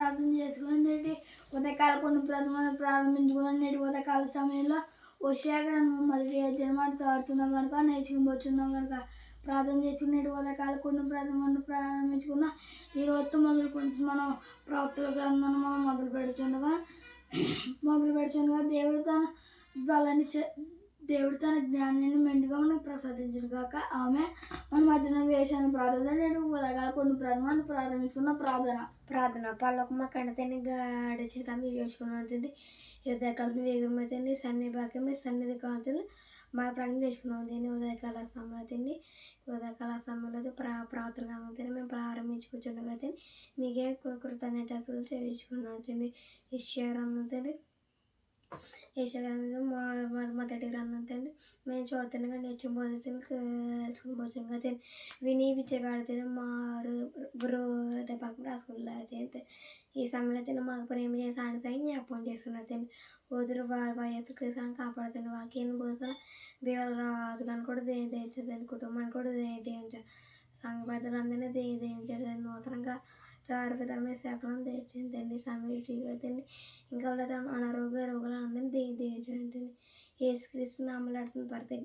ప్రార్థన చేసుకునేటి ఉదయకాల కొన్ని ప్రథమను ప్రారంభించుకునేటి ఉదయకాల సమయంలో హోషేయ గ్రంథం మొదటి అధ్యాయం మాట చదువుతున్నాం కనుక నేర్చుకుపోతున్నాం కనుక ప్రార్థన చేసుకునేటి ఉదయకాల కొన్ని ప్రథమను ప్రారంభించుకున్న ఈ రోజుతో మొదలుకొని మనం ప్రవక్తల గ్రంథాన్ని మనం మొదలు పెడుచుండగా దేవుడు తన జ్ఞానాన్ని మెండుగా మనకు ప్రసాదించును కాక ఆమె మన మధ్యన వేషాన్ని ప్రార్థన నేడు ఉదయకాల కొన్ని ప్రథమను ప్రారంభించుకున్న ప్రార్థన పళ్ళకు మా కంటతని గడిచిన కమ్మి చేసుకున్నది ఉదయకాలం వేగమైతే సన్నిభాగమే సన్నిధి కాంతులు మా ప్రాంగం చేసుకున్నాం దీన్ని ఉదయకాల సమయంలో ఉదయకాల సమయంలో ప్రవర్తన కాకపోతే మేము ప్రారంభించుకుంటున్నాం అయితే మీకే కృతజ్ఞతలు చెల్లించుకున్నాం ఈశ్వరంతో యశగ్రంథం మొదటి గ్రంథం తండ్రి మేము చదువుతున్నగా నేర్చుకోబోతున్నాం కదా విని పిచ్చగాడితే మారు హృదయపక్కన రాసుకున్నా ఈ సమయంలో మాకు ప్రేమ చేసి ఆడతాయి జ్ఞాపకం చేస్తున్నా తండ్రి వదులు వాయత్రికృష్ణాన్ని కాపాడుతున్న వాక్యాన్ని పోతా బీవల రాజుగాని కూడా దేయించదని కుటుంబాన్ని కూడా దేయించారు సంఘ పెద్దలందరినీ దేయించాడు నూతనంగా చారుపదమే శాఖలను తెచ్చిందండి సమీటిగా తండ్రి ఇంకా వాళ్ళ అనారోగ్య రోగులందరినీ దేయించండి యేసుక్రీస్తు నామలాడుతున్న పడితే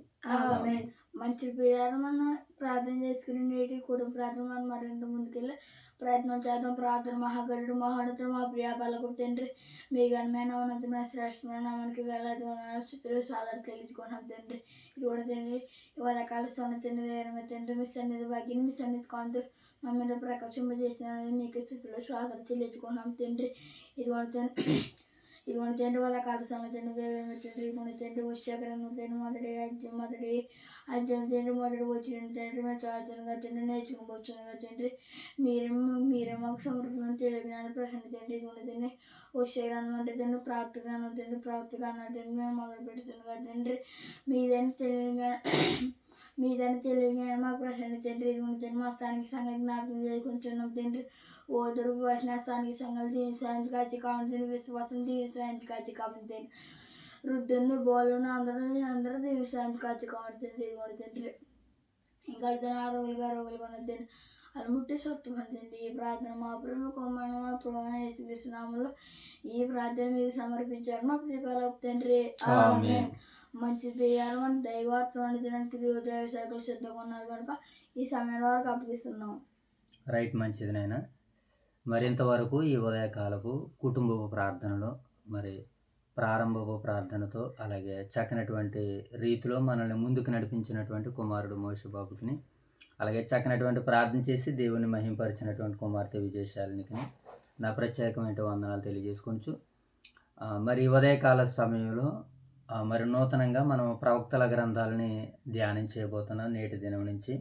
మంచి పీడాలు మనం ప్రార్థన చేసుకుని నేటి కుటుంబ ప్రార్థన మనం మరింత ముందుకెళ్ళి ప్రయత్నం చేద్దాం. ప్రార్థన మహాగరుడు మహోన్నతుడు మా ప్రియాపాలకు తండ్రి మీ ఘనమైన ఉన్నతమైన శ్రేష్టమైన నామానికి వేలాది స్థుతులు సాధారణ తెలుసుకున్నాం తండ్రి. ఇది కూడా తండ్రి ఇవాళ కాల తండ్రి వేరే తండ్రి మీ సన్నిధి భాగ్యం మీ సన్నిధి కాంతులు మా మీద ప్రకాశింపజేసిన మీకు స్థుతులు సాధారణ చెల్లించుకున్నాం తండ్రి. ఇది కూడా తండ్రి వాళ్ళ కాల సమయంలో వేగం తండ్రి ఇదిగోండి తండ్రి వచ్చాకరను తండ్రి మొదటి అధ్యయనం తండ్రి మొదటి వచ్చిన తండ్రి మేము చార్చనగా తండ్రి నేర్చుకోవచ్చునుగా తండ్రి మీరే మాకు సమర్పణ తెలియజ్ఞాన ప్రసన్న తండ్రి ఇదిగోండి తండ్రి వచ్చాకరను అంటే తండ్రి ప్రాప్తిగాను తండ్రి ప్రాప్తిగాను తండ్రి మేము మొదలు పెడుతున్నాగా తండ్రి మీదని తెలియగానే మాకు ప్రసన్న తండ్రి ఇదిగోండి తండ్రి మా స్థానిక సంఘటన జ్ఞాపకం చేసుకుంటున్నాం తండ్రి ఓదరు భాషణ స్థానిక సంఘాలు దీని సాయంత్రం కాచి కావాలి విశ్వాసం దీని సాయంత్రం కాచి కావాలి వృద్ధుని బోలను అందరూ దీని సాయంత్రం కాచి కావాలి ఇదిగోండి తండ్రి ఇంకా రోగులుగా ఉన్నదండి అది ముట్టి సొత్తుపడుతుంది. ఈ ప్రార్థన మా ప్రముఖమైన మా ప్రమాణిస్తున్నాములో ఈ ప్రార్థన మీకు సమర్పించారు మా ప్రిపేర్ తండ్రి మంచి పేయాలి మన దైవాత్వాన్ని తినడానికి దైవ శాఖలు సిద్ధంగా ఉన్నారు కనుక ఈ సమయం వరకు అప్పగిస్తున్నాం. రైట్, మంచిది నాయన. మరింతవరకు ఈ ఉదయకాలపు కుటుంబపు ప్రార్థనలో మరి ప్రారంభపు ప్రార్థనతో అలాగే చక్కనటువంటి రీతిలో మనల్ని ముందుకు నడిపించినటువంటి కుమారుడు మోషబాబుకిని అలాగే చక్కనటువంటి ప్రార్థన చేసి దేవుని మహింపరిచినటువంటి కుమార్తె విజయశాలినికి నా ప్రత్యేకమైన వందనాలు తెలియజేసుకోవచ్చు. మరి ఉదయకాల సమయంలో మరి నూతనంగా మనం ప్రవక్తల గ్రంథాలని ధ్యానం చేయబోతున్నాం నేటి దినం నుంచి.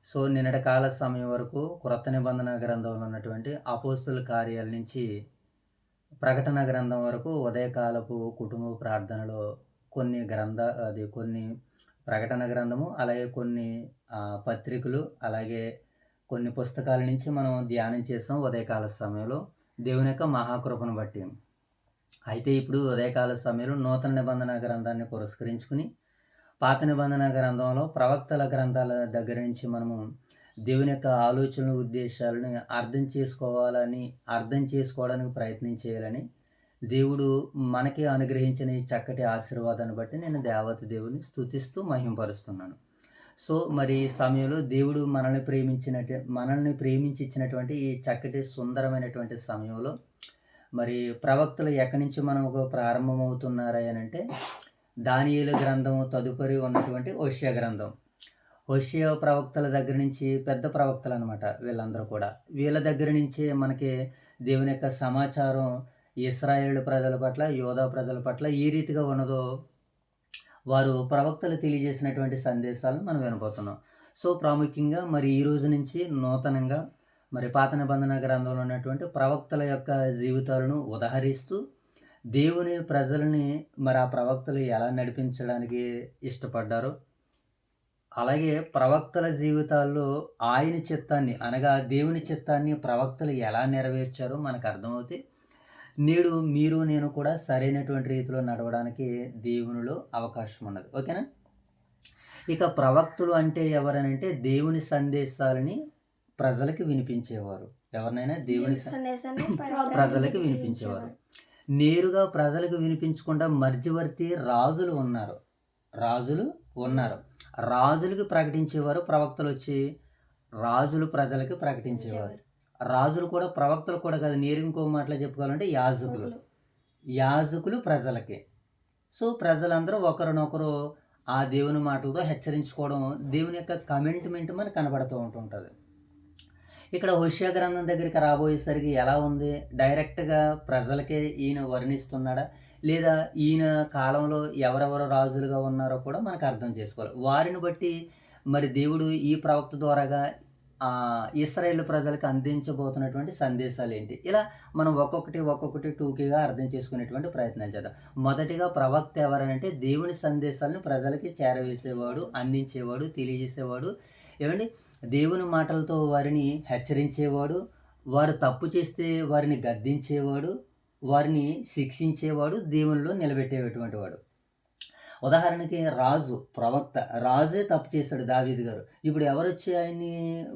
సో నిన్నటి కాల సమయం వరకు క్రొత్త నిబంధన గ్రంథంలో ఉన్నటువంటి అపోస్తుల కార్యాల నుంచి ప్రకటన గ్రంథం వరకు ఉదయకాలపు కుటుంబ ప్రార్థనలో కొన్ని ప్రకటన గ్రంథము అలాగే కొన్ని పత్రికలు అలాగే కొన్ని పుస్తకాల నుంచి మనం ధ్యానం చేస్తాం ఉదయకాల సమయంలో దేవుని యొక్క మహాకృపను బట్టి. అయితే ఇప్పుడు ఉదయకాల సమయంలో నూతన నిబంధన గ్రంథాన్ని పురస్కరించుకుని పాత నిబంధన గ్రంథంలో ప్రవక్తల గ్రంథాల దగ్గర నుంచి మనము దేవుని యొక్క ఆలోచనలు ఉద్దేశాలను అర్థం చేసుకోవడానికి ప్రయత్నం చేయాలని దేవుడు మనకి అనుగ్రహించిన ఈ చక్కటి ఆశీర్వాదాన్ని బట్టి నేను దేవత దేవుని స్తుతిస్తూ మహింపరుస్తున్నాను. సో మరి ఈ సమయంలో దేవుడు మనల్ని ప్రేమించి ఇచ్చినటువంటి ఈ చక్కటి సుందరమైనటువంటి సమయంలో మరి ప్రవక్తలు ఎక్కడి నుంచి మనకు ప్రారంభమవుతున్నారా అని అంటే దానియేలు గ్రంథం తదుపరి ఉన్నటువంటి హోషేయ గ్రంథం. హోషేయ ప్రవక్తల దగ్గర నుంచి పెద్ద ప్రవక్తలు అనమాట వీళ్ళందరూ కూడా. వీళ్ళ దగ్గర నుంచే మనకి దేవుని యొక్క సమాచారం ఇశ్రాయేలు ప్రజల పట్ల యోధా ప్రజల పట్ల ఏ రీతిగా ఉన్నదో వారు ప్రవక్తలు తెలియజేసినటువంటి సందేశాలను మనం వినబోతున్నాం. సో ప్రాముఖ్యంగా మరి ఈ రోజు నుంచి నూతనంగా మరి పాత నిబంధన గ్రంథంలో ఉన్నటువంటి ప్రవక్తల యొక్క జీవితాలను ఉదహరిస్తూ దేవుని ప్రజల్ని మరి ఆ ప్రవక్తలు ఎలా నడిపించడానికి ఇష్టపడ్డారో అలాగే ప్రవక్తల జీవితాల్లో ఆయన చిత్తాన్ని అనగా దేవుని చిత్తాన్ని ప్రవక్తలు ఎలా నెరవేర్చారో మనకు అర్థమవుతాయి. నేడు మీరు నేను కూడా సరైనటువంటి రీతిలో నడవడానికి దేవునిలో అవకాశం ఉన్నది. ఓకేనా? ఇక ప్రవక్తులు అంటే ఎవరనంటే దేవుని సందేశాలని ప్రజలకి వినిపించేవారు. ఎవరినైనా దేవుని సందేశాన్ని ప్రజలకు వినిపించేవారు. నేరుగా ప్రజలకు వినిపించకుండా మధ్యవర్తి రాజులు ఉన్నారు. రాజులకు ప్రకటించేవారు. ప్రవక్తలు వచ్చి రాజులు ప్రజలకు ప్రకటించేవారు. రాజులు కూడా ప్రవక్తలు కూడా కాదు, నేరుగా ఇంకో మాటలో చెప్పుకోవాలంటే యాజకులు ప్రజలకి. సో ప్రజలందరూ ఒకరినొకరు ఆ దేవుని మాటలతో హెచ్చరించుకోవడం, దేవుని యొక్క కమిట్మెంట్ మనకు కనబడుతూ ఉంటుంటుంది. ఇక్కడ హోషేయ గ్రంథం దగ్గరికి రాబోయేసరికి ఎలా ఉంది? డైరెక్ట్గా ప్రజలకే ఈయన వర్ణిస్తున్నాడా, లేదా ఈయన కాలంలో ఎవరెవరు రాజులుగా ఉన్నారో కూడా మనకు అర్థం చేసుకోవాలి. వారిని బట్టి మరి దేవుడు ఈ ప్రవక్త ద్వారాగా ఇశ్రాయేలు ప్రజలకు అందించబోతున్నటువంటి సందేశాలు ఏంటి, ఇలా మనం ఒక్కొక్కటి టూకీగా అర్థం చేసుకునేటువంటి ప్రయత్నాలు చేద్దాం. మొదటిగా ప్రవక్త ఎవరనంటే దేవుని సందేశాలను ప్రజలకి చేరవేసేవాడు, అందించేవాడు, తెలియజేసేవాడు. ఏమండి, దేవుని మాటలతో వారిని హెచ్చరించేవాడు, వారు తప్పు చేస్తే వారిని గద్దించేవాడు, వారిని శిక్షించేవాడు, దేవునిలో నిలబెట్టేటువంటి వాడు. ఉదాహరణకి రాజే తప్పు చేశాడు, దావీదు గారు. ఇప్పుడు ఎవరు వచ్చి ఆయన్ని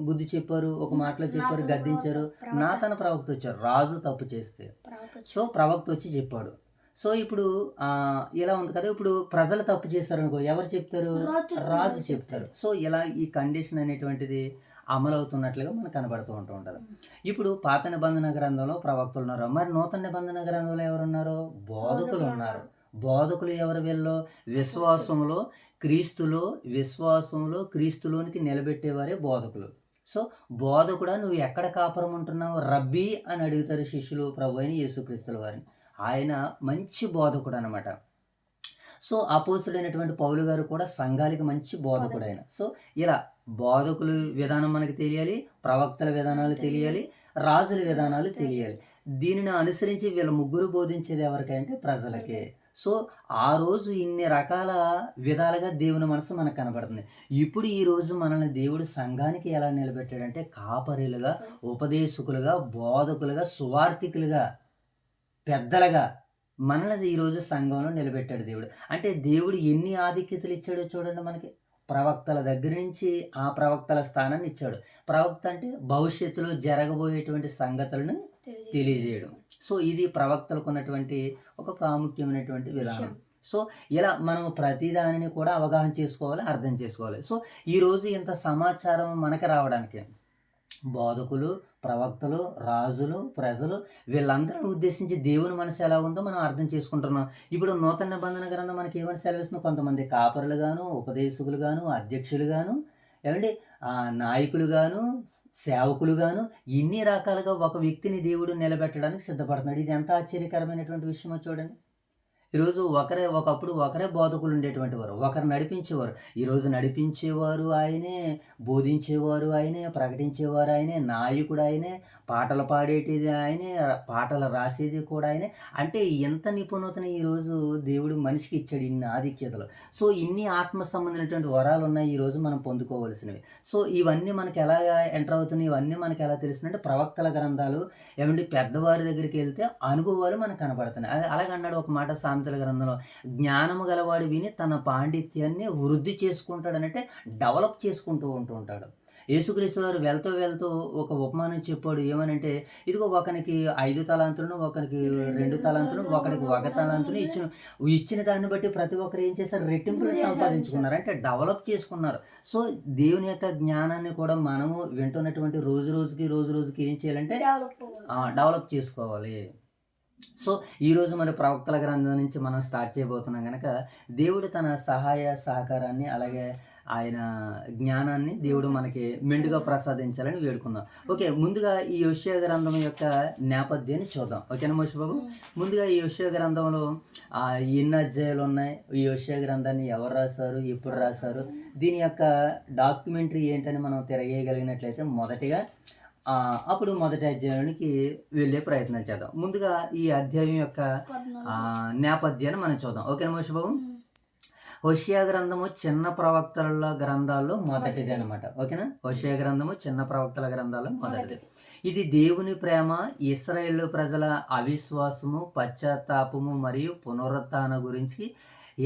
బుద్ధి చెప్పారు, ఒక మాటలో చెప్పారు, గద్దించారు? నాతన ప్రవక్త వచ్చారు. రాజు తప్పు చేస్తే సో ప్రవక్త వచ్చి చెప్పాడు. సో ఇప్పుడు ఇలా ఉంది కదా. ఇప్పుడు ప్రజలు తప్పు చేశారు అనుకో, ఎవరు చెప్తారు? రాజు చెప్తారు. సో ఇలా ఈ కండిషన్ అనేటువంటిది అమలవుతున్నట్లుగా మనకు కనబడుతూ ఉంటుంది. ఇప్పుడు పాత నిబంధన గ్రంథంలో ప్రవక్తలు ఉన్నారు, మరి నూతన నిబంధన గ్రంథంలో ఎవరున్నారు? బోధకులు ఉన్నారు. బోధకులు ఎవరు? వీళ్ళు విశ్వాసంలో క్రీస్తులోనికి నిలబెట్టేవారే బోధకులు. సో బోధకుడా, నువ్వు ఎక్కడ కాపురం ఉంటున్నావు? రబ్బీ అని అడుగుతారు శిష్యులు ప్రభు అయిన యేసుక్రీస్తుల వారిని. ఆయన మంచి బోధకుడు అనమాట. సో అపోస్తుడైనటువంటి పౌలు గారు కూడా సంఘాలకి మంచి బోధకుడు ఆయన. సో ఇలా బోధకుల విధానం మనకి తెలియాలి, ప్రవక్తల విధానాలు తెలియాలి, రాజుల విధానాలు తెలియాలి. దీనిని అనుసరించి వీళ్ళ ముగ్గురు బోధించేది ఎవరికంటే ప్రజలకే. సో ఆ రోజు ఇన్ని రకాల విధాలుగా దేవుని మనసు మనకు కనబడుతుంది. ఇప్పుడు ఈ రోజు మనల్ని దేవుడు సంఘానికి ఎలా నిలబెట్టాడంటే కాపరులుగా, ఉపదేశకులుగా, బోధకులుగా, సువార్థికులుగా, పెద్దలుగా మనల్ని ఈరోజు సంఘంలో నిలబెట్టాడు దేవుడు. అంటే దేవుడు ఎన్ని ఆధిక్యతలు ఇచ్చాడో చూడండి మనకి. ప్రవక్తల దగ్గర నుంచి ఆ ప్రవక్తల స్థానాన్ని ఇచ్చాడు. ప్రవక్త అంటే భవిష్యత్తులో జరగబోయేటువంటి సంగతులను తెలియజేయడం. సో ఇది ప్రవక్తలకు ఉన్నటువంటి ఒక ప్రాముఖ్యమైనటువంటి విధానం. సో ఇలా మనం ప్రతిదానిని కూడా అవగాహన చేసుకోవాలి, అర్థం చేసుకోవాలి. సో ఈరోజు ఇంత సమాచారం మనకి రావడానికి బోధకులు, ప్రవక్తలు, రాజులు, ప్రజలు వీళ్ళందరిని ఉద్దేశించి దేవుని మనసు ఎలా ఉందో మనం అర్థం చేసుకుంటున్నాం. ఇప్పుడు నూతన నిబంధన గ్రంథం మనకి ఏమని సెలవిస్తుందో, కొంతమంది కాపరులుగాను, ఉపదేశకులుగాను, అధ్యక్షులుగాను, ఏమంటే నాయకులుగాను, సేవకులుగాను, ఇన్ని రకాలుగా ఒక వ్యక్తిని దేవుడు నిలబెట్టడానికి సిద్ధపడుతున్నాడు. ఇది ఎంత ఆశ్చర్యకరమైనటువంటి విషయమో చూడండి. ఈరోజు ఒకప్పుడు ఒకరే బోధకులు ఉండేటువంటి వారు, ఒకరు నడిపించేవారు. ఈరోజు నడిపించేవారు ఆయనే, బోధించేవారు ఆయనే, ప్రకటించేవారు ఆయనే, నాయకుడు ఆయనే, పాటలు పాడేటిది ఆయనే, పాటలు రాసేది కూడా ఆయనే. అంటే ఎంత నిపుణతను ఈరోజు దేవుడు మనిషికి ఇచ్చాడు, ఇన్ని ఆధిక్యతలు. సో ఇన్ని ఆత్మ సంబంధించినటువంటి వరాలు ఉన్నాయి ఈరోజు మనం పొందుకోవాల్సినవి. సో ఇవన్నీ మనకి ఎలా ఎంటర్ అవుతున్నాయి, ఇవన్నీ మనకి ఎలా తెలుస్తుందంటే ప్రవక్తల గ్రంథాలు, ఏమంటే పెద్దవారి దగ్గరికి వెళ్తే అనుభవాలు మనకు కనపడుతున్నాయి. అది అలాగన్నాడు ఒక మాట సామెతల గ్రంథంలో, జ్ఞానము గలవాడు విని తన పాండిత్యాన్ని వృద్ధి చేసుకుంటాడనంటే డెవలప్ చేసుకుంటూ ఉంటాడు. యేసుక్రీస్తు వారు వెళ్తూ ఒక ఉపమానం చెప్పాడు. ఏమనంటే, ఇదిగో ఒకనికి 5 తలాంతులను, ఒకరికి 2 తలాంతులను, ఒకరికి 1 తలాంతును ఇచ్చిన దాన్ని బట్టి ప్రతి ఒక్కరు ఏం చేశారు? రెట్టింపులు సంపాదించుకున్నారు, అంటే డెవలప్ చేసుకున్నారు. సో దేవుని యొక్క జ్ఞానాన్ని కూడా మనము వింటున్నటువంటి రోజు రోజుకి ఏం చేయాలంటే డెవలప్ చేసుకోవాలి. సో ఈరోజు మరి ప్రవక్తల గ్రంథం నుంచి మనం స్టార్ట్ చేయబోతున్నాం కనుక దేవుడు తన సహాయ సహకారాన్ని, అలాగే ఆయన జ్ఞానాన్ని దేవుడు మనకి మెండుగా ప్రసాదించాలని వేడుకుందాం. ఓకే, ముందుగా ఈ యెషయా గ్రంథం యొక్క నేపథ్యాన్ని చూద్దాం. ఓకేనా మోషి బాబు? ముందుగా ఈ యెషయా గ్రంథంలో ఎన్ని అధ్యాయాలు ఉన్నాయి, ఈ యెషయా గ్రంథాన్ని ఎవరు రాశారు, ఎప్పుడు రాశారు, దీని యొక్క డాక్యుమెంటరీ ఏంటని మనం తిరగేయగలిగినట్లయితే మొదటిగా అప్పుడు మొదటి అధ్యాయానికి వెళ్ళే ప్రయత్నం చేద్దాం. ముందుగా ఈ అధ్యాయం యొక్క నేపథ్యాన్ని మనం చూద్దాం. ఓకేనా మోషి బాబు? హోషేయ గ్రంథము చిన్న ప్రవక్తల గ్రంథాల్లో మొదటిది అనమాట. ఓకేనా? హోషేయ గ్రంథము చిన్న ప్రవక్తల గ్రంథాల్లో మొదటిది. ఇది దేవుని ప్రేమ, ఇశ్రాయేలు ప్రజల అవిశ్వాసము, పశ్చాత్తాపము మరియు పునరుత్థాన గురించి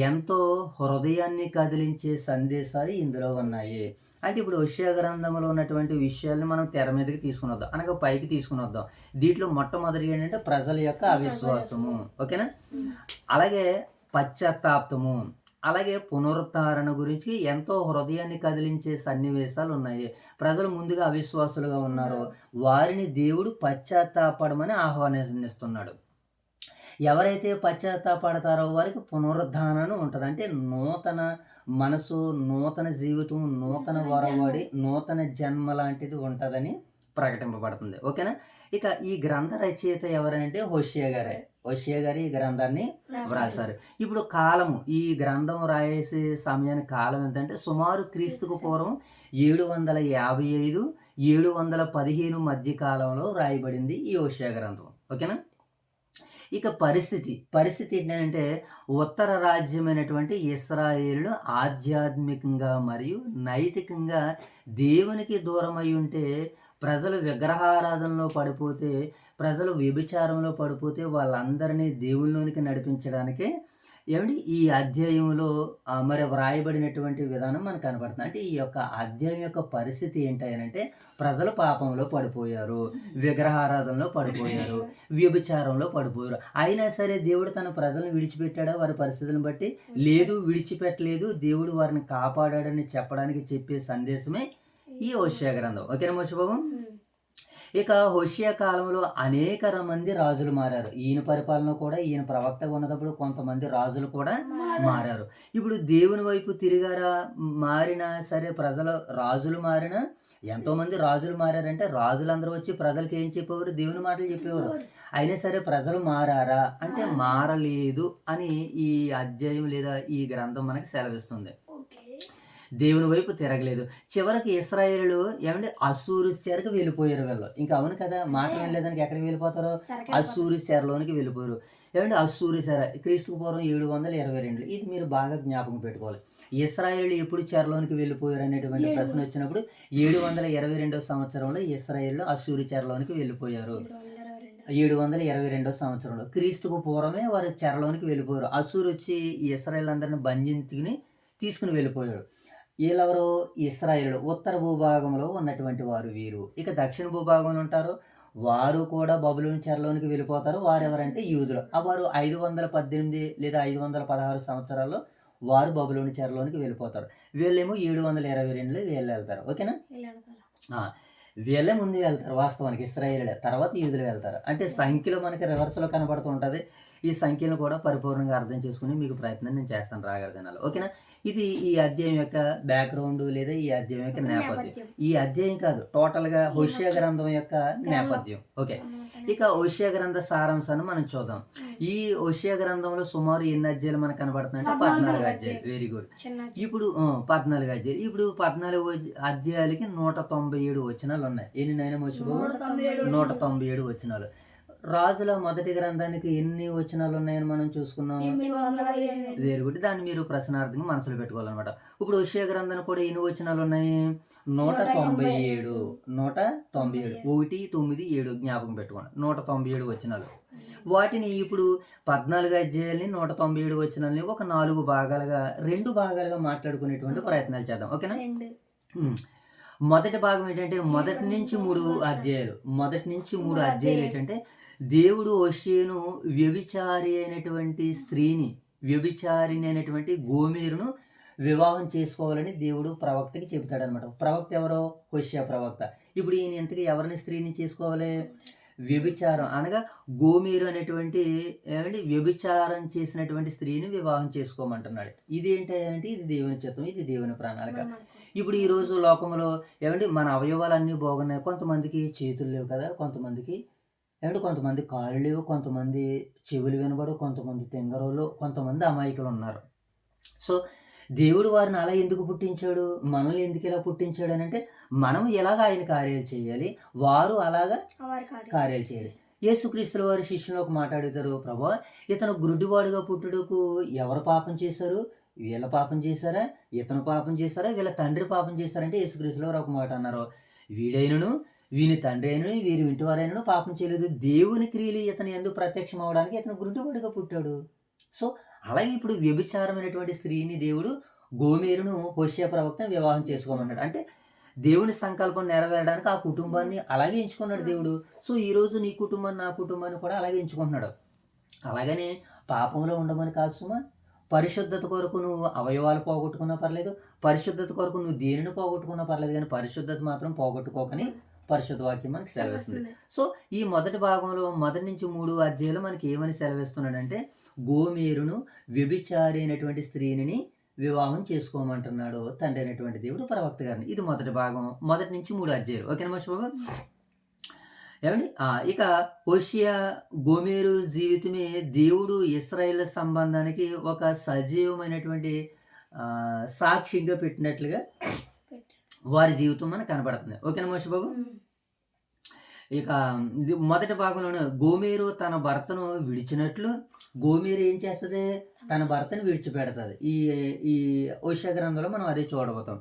ఎంతో హృదయాన్ని కదిలించే సందేశాలు ఇందులో ఉన్నాయి. అంటే ఇప్పుడు హోషేయ గ్రంథంలో ఉన్నటువంటి విషయాల్ని మనం తెర మీదకి తీసుకుని వద్దాం, అనగా పైకి తీసుకుని వద్దాం. దీంట్లో మొట్టమొదటి ఏంటంటే ప్రజల యొక్క అవిశ్వాసము, ఓకేనా, అలాగే పశ్చాత్తాపము, అలాగే పునరుద్ధరణ గురించి ఎంతో హృదయాన్ని కదిలించే సన్నివేశాలు ఉన్నాయి. ప్రజలు ముందుగా అవిశ్వాసులుగా ఉన్నారు, వారిని దేవుడు పశ్చాత్తాపడమని ఆహ్వానిస్తున్నాడు. ఎవరైతే పశ్చాత్తాపడతారో వారికి పునరుద్ధానం ఉంటుంది. అంటే నూతన మనసు, నూతన జీవితం, నూతన వరవడి, నూతన జన్మ లాంటిది ఉంటుందని ప్రకటింపబడుతుంది, ఓకేనా. ఇక ఈ గ్రంథ రచయిత ఎవరంటే హోషేయ గారే. హోషేయ గారు ఈ గ్రంథాన్ని వ్రాసారు. ఇప్పుడు కాలము, ఈ గ్రంథం రాసే సమయానికి కాలం ఎంతంటే సుమారు క్రీస్తుకు పూర్వం 755 715 మధ్య కాలంలో రాయబడింది ఈ హోషేయ గ్రంథం, ఓకేనా. ఇక పరిస్థితి ఏంటంటే ఉత్తర రాజ్యమైనటువంటి ఇశ్రాయేలు ఆధ్యాత్మికంగా మరియు నైతికంగా దేవునికి దూరమై ఉంటే, ప్రజలు విగ్రహారాధనలో పడిపోతే, ప్రజలు వ్యభిచారంలో పడిపోతే వాళ్ళందరినీ దేవుళ్ళలోనికి నడిపించడానికే ఈ అధ్యాయంలో మరి వ్రాయబడినటువంటి విధానం మనకు కనబడుతుంది. అంటే ఈ యొక్క అధ్యాయం యొక్క పరిస్థితి ఏంటంటే ప్రజలు పాపంలో పడిపోయారు, విగ్రహారాధనలో పడిపోయారు, వ్యభిచారంలో పడిపోయారు. అయినా సరే దేవుడు తన ప్రజలను విడిచిపెట్టాడా వారి పరిస్థితులను బట్టి? లేదు, విడిచిపెట్టలేదు. దేవుడు వారిని కాపాడాడని చెప్పడానికి చెప్పే సందేశమే ఈ హోషేయ గ్రంథం, ఓకేనా మోషబాబు. ఇక హోషేయ కాలంలో అనేక మంది రాజులు మారారు. ఈయన పరిపాలన కూడా, ఈయన ప్రవక్తగా ఉన్నప్పుడు కొంతమంది రాజులు కూడా మారారు. ఇప్పుడు దేవుని వైపు తిరిగారా, మారినా సరే రాజులు మారినా, ఎంతోమంది రాజులు మారారంటే రాజులందరూ వచ్చి ప్రజలకు ఏం చెప్పేవారు? దేవుని మాటలు చెప్పేవారు. అయినా సరే ప్రజలు మారారా అంటే మారలేదు అని ఈ అధ్యాయం లేదా ఈ గ్రంథం మనకి సెలవిస్తుంది. దేవుని వైపు తిరగలేదు. చివరికి ఇశ్రాయేలు అస్సూరు చెరకు వెళ్ళిపోయారు వీళ్ళు. ఇంకా అవును కదా, మాట వినలేదానికి ఎక్కడికి వెళ్ళిపోతారు? అస్సూరు చెరలోనికి వెళ్ళిపోయారు. అస్సూరు చెర క్రీస్తుకు పూర్వం 722. ఇది మీరు బాగా జ్ఞాపకం పెట్టుకోవాలి. ఇశ్రాయేలు ఎప్పుడు చెరలోనికి వెళ్ళిపోయారు అనేటువంటి ప్రశ్న వచ్చినప్పుడు 722 సంవత్సరంలో ఇశ్రాయేలు అస్సూరు చెరలోనికి వెళ్ళిపోయారు. 722 సంవత్సరంలో క్రీస్తుకు పూర్వమే వారు చెరలోనికి వెళ్ళిపోయారు. అస్సూరు వచ్చి ఇశ్రాయేల్ అందరిని బంధించుకుని తీసుకుని వెళ్ళిపోయాడు. వీళ్ళెవరో ఇశ్రాయేలు ఉత్తర భూభాగంలో ఉన్నటువంటి వారు వీరు. ఇక దక్షిణ భూభాగంలో ఉంటారు, వారు కూడా బబులోను చెరలోనికి వెళ్ళిపోతారు. వారు ఎవరంటే యూదులు. వారు 518 లేదా 516 సంవత్సరాల్లో వారు బబులోను చెరలోనికి వెళ్ళిపోతారు. వీళ్ళేమో 722లో వీళ్ళు వెళ్తారు, ఓకేనా. వీళ్ళే ముందు వెళ్తారు వాస్తవానికి, ఇశ్రాయేలే, తర్వాత యూదులు వెళ్తారు. అంటే సంఖ్యలో మనకి రివర్స్లో కనబడుతూ ఉంటుంది. ఈ సంఖ్యను కూడా పరిపూర్ణంగా అర్థం చేసుకుని మీకు ప్రయత్నం నేను చేస్తాను రాగడదనాలు, ఓకేనా. ఇది ఈ అధ్యాయం యొక్క బ్యాక్గ్రౌండ్ లేదా ఈ అధ్యాయం యొక్క నేపథ్యం. ఈ అధ్యాయం కాదు, టోటల్గా హోషేయ గ్రంథం యొక్క నేపథ్యం, ఓకే. ఇక హోషేయ గ్రంథ సారాంశాన్ని మనం చూద్దాం. ఈ హోషేయ గ్రంథంలో సుమారు ఎన్ని అధ్యాయులు మనకు కనబడుతున్నాయంటే 14 అధ్యాయులు. Very good. ఇప్పుడు 14 అధ్యాయులు. ఇప్పుడు 14 అధ్యాయాలకి 197 వచనాలు ఉన్నాయి. ఎన్ని నైనా మోసబో 197 వచనాలు. రాజుల మొదటి గ్రంథానికి ఎన్ని వచనాలు ఉన్నాయని మనం చూసుకున్నాం. Very good. దాన్ని మీరు ప్రశ్నార్థంగా మనసులో పెట్టుకోవాలన్నమాట. ఇప్పుడు హోషేయ గ్రంథానికి కూడా ఎన్ని వచనాలు ఉన్నాయి? 197. 197 1 9 7 జ్ఞాపకం పెట్టుకోండి. 197 వచనాలు. వాటిని ఇప్పుడు 14 అధ్యాయాలని 197 వచనాలని ఒక 4 భాగాలుగా 2 భాగాలుగా మాట్లాడుకునేటువంటి ప్రయత్నాలు చేద్దాం, ఓకేనా. మొదటి భాగం ఏంటంటే మొదటి నుంచి 3 అధ్యాయాలు. మొదటి నుంచి 3 అధ్యాయాలు ఏంటంటే దేవుడు హోషేయను వ్యభిచారి అయినటువంటి స్త్రీని, వ్యభిచారిని అయినటువంటి గోమెరును వివాహం చేసుకోవాలని దేవుడు ప్రవక్తకి చెబుతాడనమాట. ప్రవక్త ఎవరో? హోషేయ ప్రవక్త. ఇప్పుడు ఈయన ఇంతకీ ఎవరిని స్త్రీని చేసుకోవాలి? వ్యభిచారం అనగా గోమెరు అనేటువంటి వ్యభిచారం చేసినటువంటి స్త్రీని వివాహం చేసుకోమంటున్నాడు. ఇదేంటి అంటే ఇది దేవుని చిత్తం, ఇది దేవుని ప్రణాళిక. ఇప్పుడు ఈరోజు లోకంలో మన అవయవాలన్నీ బాగున్నాయి. కొంతమందికి చేతులు లేవు కదా, కొంతమందికి కొంతమంది కాళ్ళు లేవు, కొంతమంది చెవులు వినబడు, కొంతమంది తెంగరోళ్ళు, కొంతమంది అమాయకులు ఉన్నారు. సో దేవుడు వారిని అలా ఎందుకు పుట్టించాడు? మనల్ని ఎందుకు ఇలా పుట్టించాడు అని అంటే మనం ఎలాగ ఆయన కార్యాలు చేయాలి, వారు అలాగా కార్యాలు చేయాలి. యేసుక్రీస్తుల వారి శిష్యులకు మాట్లాడుతారు, ప్రభా ఇతను గుడ్డివాడుగా పుట్టుటకు ఎవరు పాపం చేశారు? వీళ్ళ పాపం చేశారా, ఇతను పాపం చేశారా, వీళ్ళ తండ్రి పాపం చేశారంటే యేసుక్రీస్తుల వారు ఒక మాట అన్నారు, వీడైనను వీని తండ్రి అయినను వీరి ఇంటివారైనను పాపం చేయలేదు, దేవుని క్రియలు ఇతను ఎందుకు ప్రత్యక్షం అవడానికి ఇతను గుడ్డివాడుగా పుట్టాడు. సో అలాగే ఇప్పుడు వ్యభిచారమైనటువంటి స్త్రీని దేవుడు గోమేరును హోషేయ ప్రవక్తను వివాహం చేసుకోమన్నాడు. అంటే దేవుని సంకల్పం నెరవేరడానికి ఆ కుటుంబాన్ని అలాగే ఎంచుకున్నాడు దేవుడు. సో ఈరోజు నీ కుటుంబాన్ని, నా కుటుంబాన్ని కూడా అలాగే ఎంచుకుంటున్నాడు. అలాగని పాపంలో ఉండమని కాదు సుమా. పరిశుద్ధత కొరకు నువ్వు అవయవాలు పోగొట్టుకున్నా పర్లేదు, పరిశుద్ధత కొరకు నువ్వు దేనిని పోగొట్టుకున్నా పర్లేదు, కానీ పరిశుద్ధత మాత్రం పోగొట్టుకోకని పరిశుద్ధ వాక్యం మనకి సెలవిస్తుంది. సో ఈ మొదటి భాగంలో 1-3 అధ్యాయులు మనకి ఏమని సెలవిస్తున్నాడంటే, గోమేరును వ్యభిచారి అయినటువంటి స్త్రీని వివాహం చేసుకోమంటున్నాడు తండ్రి అయినటువంటి దేవుడు ప్రవక్త గారిని. ఇది మొదటి భాగం, 1-3 అధ్యాయులు. ఓకేనా మోషే బాబు? ఏమండి ఇక హోషేయ గోమేరు జీవితమే దేవుడు ఇశ్రాయేల్ సంబంధానికి ఒక సజీవమైనటువంటి సాక్షిగా పెట్టినట్లుగా వారి జీవితం మనకు కనబడుతుంది. ఓకేనా మోషే బాబు? ఇక మొదటి భాగంలోనే గోమేరు తన భర్తను విడిచినట్లు గోమేరు ఏం చేస్తుంది, తన భర్తను విడిచిపెడుతుంది. ఈ హోషేయ గ్రంథంలో మనం అదే చూడబోతాం.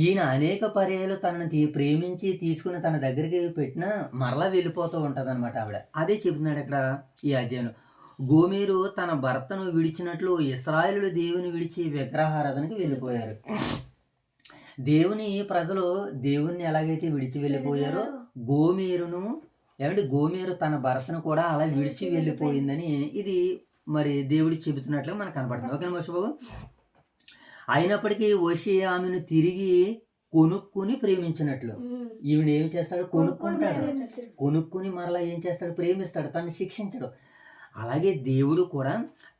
ఈయన అనేక పర్యాలు తనని ప్రేమించి తీసుకుని తన దగ్గరికి పెట్టినా మరలా వెళ్ళిపోతూ ఉంటుంది అనమాట ఆవిడ. అదే చెబుతున్నాడు ఇక్కడ ఈ అధ్యాయంలో. గోమేరు తన భర్తను విడిచినట్లు ఇశ్రాయేలు దేవుని విడిచి విగ్రహారాధనకి వెళ్ళిపోయారు. దేవుని ప్రజలు దేవుణ్ణి ఎలాగైతే విడిచి వెళ్ళిపోయారో గోమేరు తన భర్తను కూడా అలా విడిచి వెళ్ళిపోయిందని ఇది మరి దేవుడు చెబుతున్నట్లుగా మనకు కనపడుతుంది. ఓకేనా మోషే బాబు? అయినప్పటికీ హోషేయ ఆమెను తిరిగి కొనుక్కుని ప్రేమించినట్లు. ఈవిడ ఏం చేస్తాడు, కొనుక్కుని మరలా ఏం చేస్తాడు, ప్రేమిస్తాడు, తను శిక్షించడు. అలాగే దేవుడు కూడా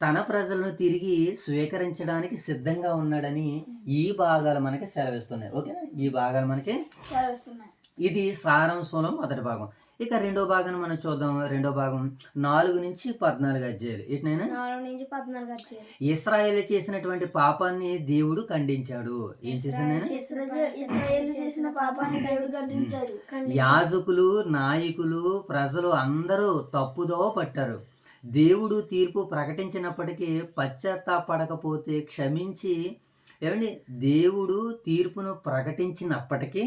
తన ప్రజలను తిరిగి స్వీకరించడానికి సిద్ధంగా ఉన్నాడని ఈ భాగాలు మనకి సెలవిస్తున్నాయి. ఓకేనా? ఈ భాగాలు మనకి ఇది సారాంశంలో మొదటి భాగం. ఇక రెండో భాగాన్ని మనం చూద్దాం. రెండో భాగం 4-14 అధ్యాయులు. ఎట్నైనా 4-14 అధ్యాయులు. ఇశ్రాయేలు చేసినటువంటి పాపాన్ని దేవుడు ఖండించాడు. ఏం చేశాడు? యాజకులు, నాయకులు, ప్రజలు అందరూ తప్పుదోవ పట్టారు. దేవుడు తీర్పు ప్రకటించినప్పటికీ పశ్చాత్తాపడకపోతే క్షమించి దేవుడు తీర్పును ప్రకటించినప్పటికీ,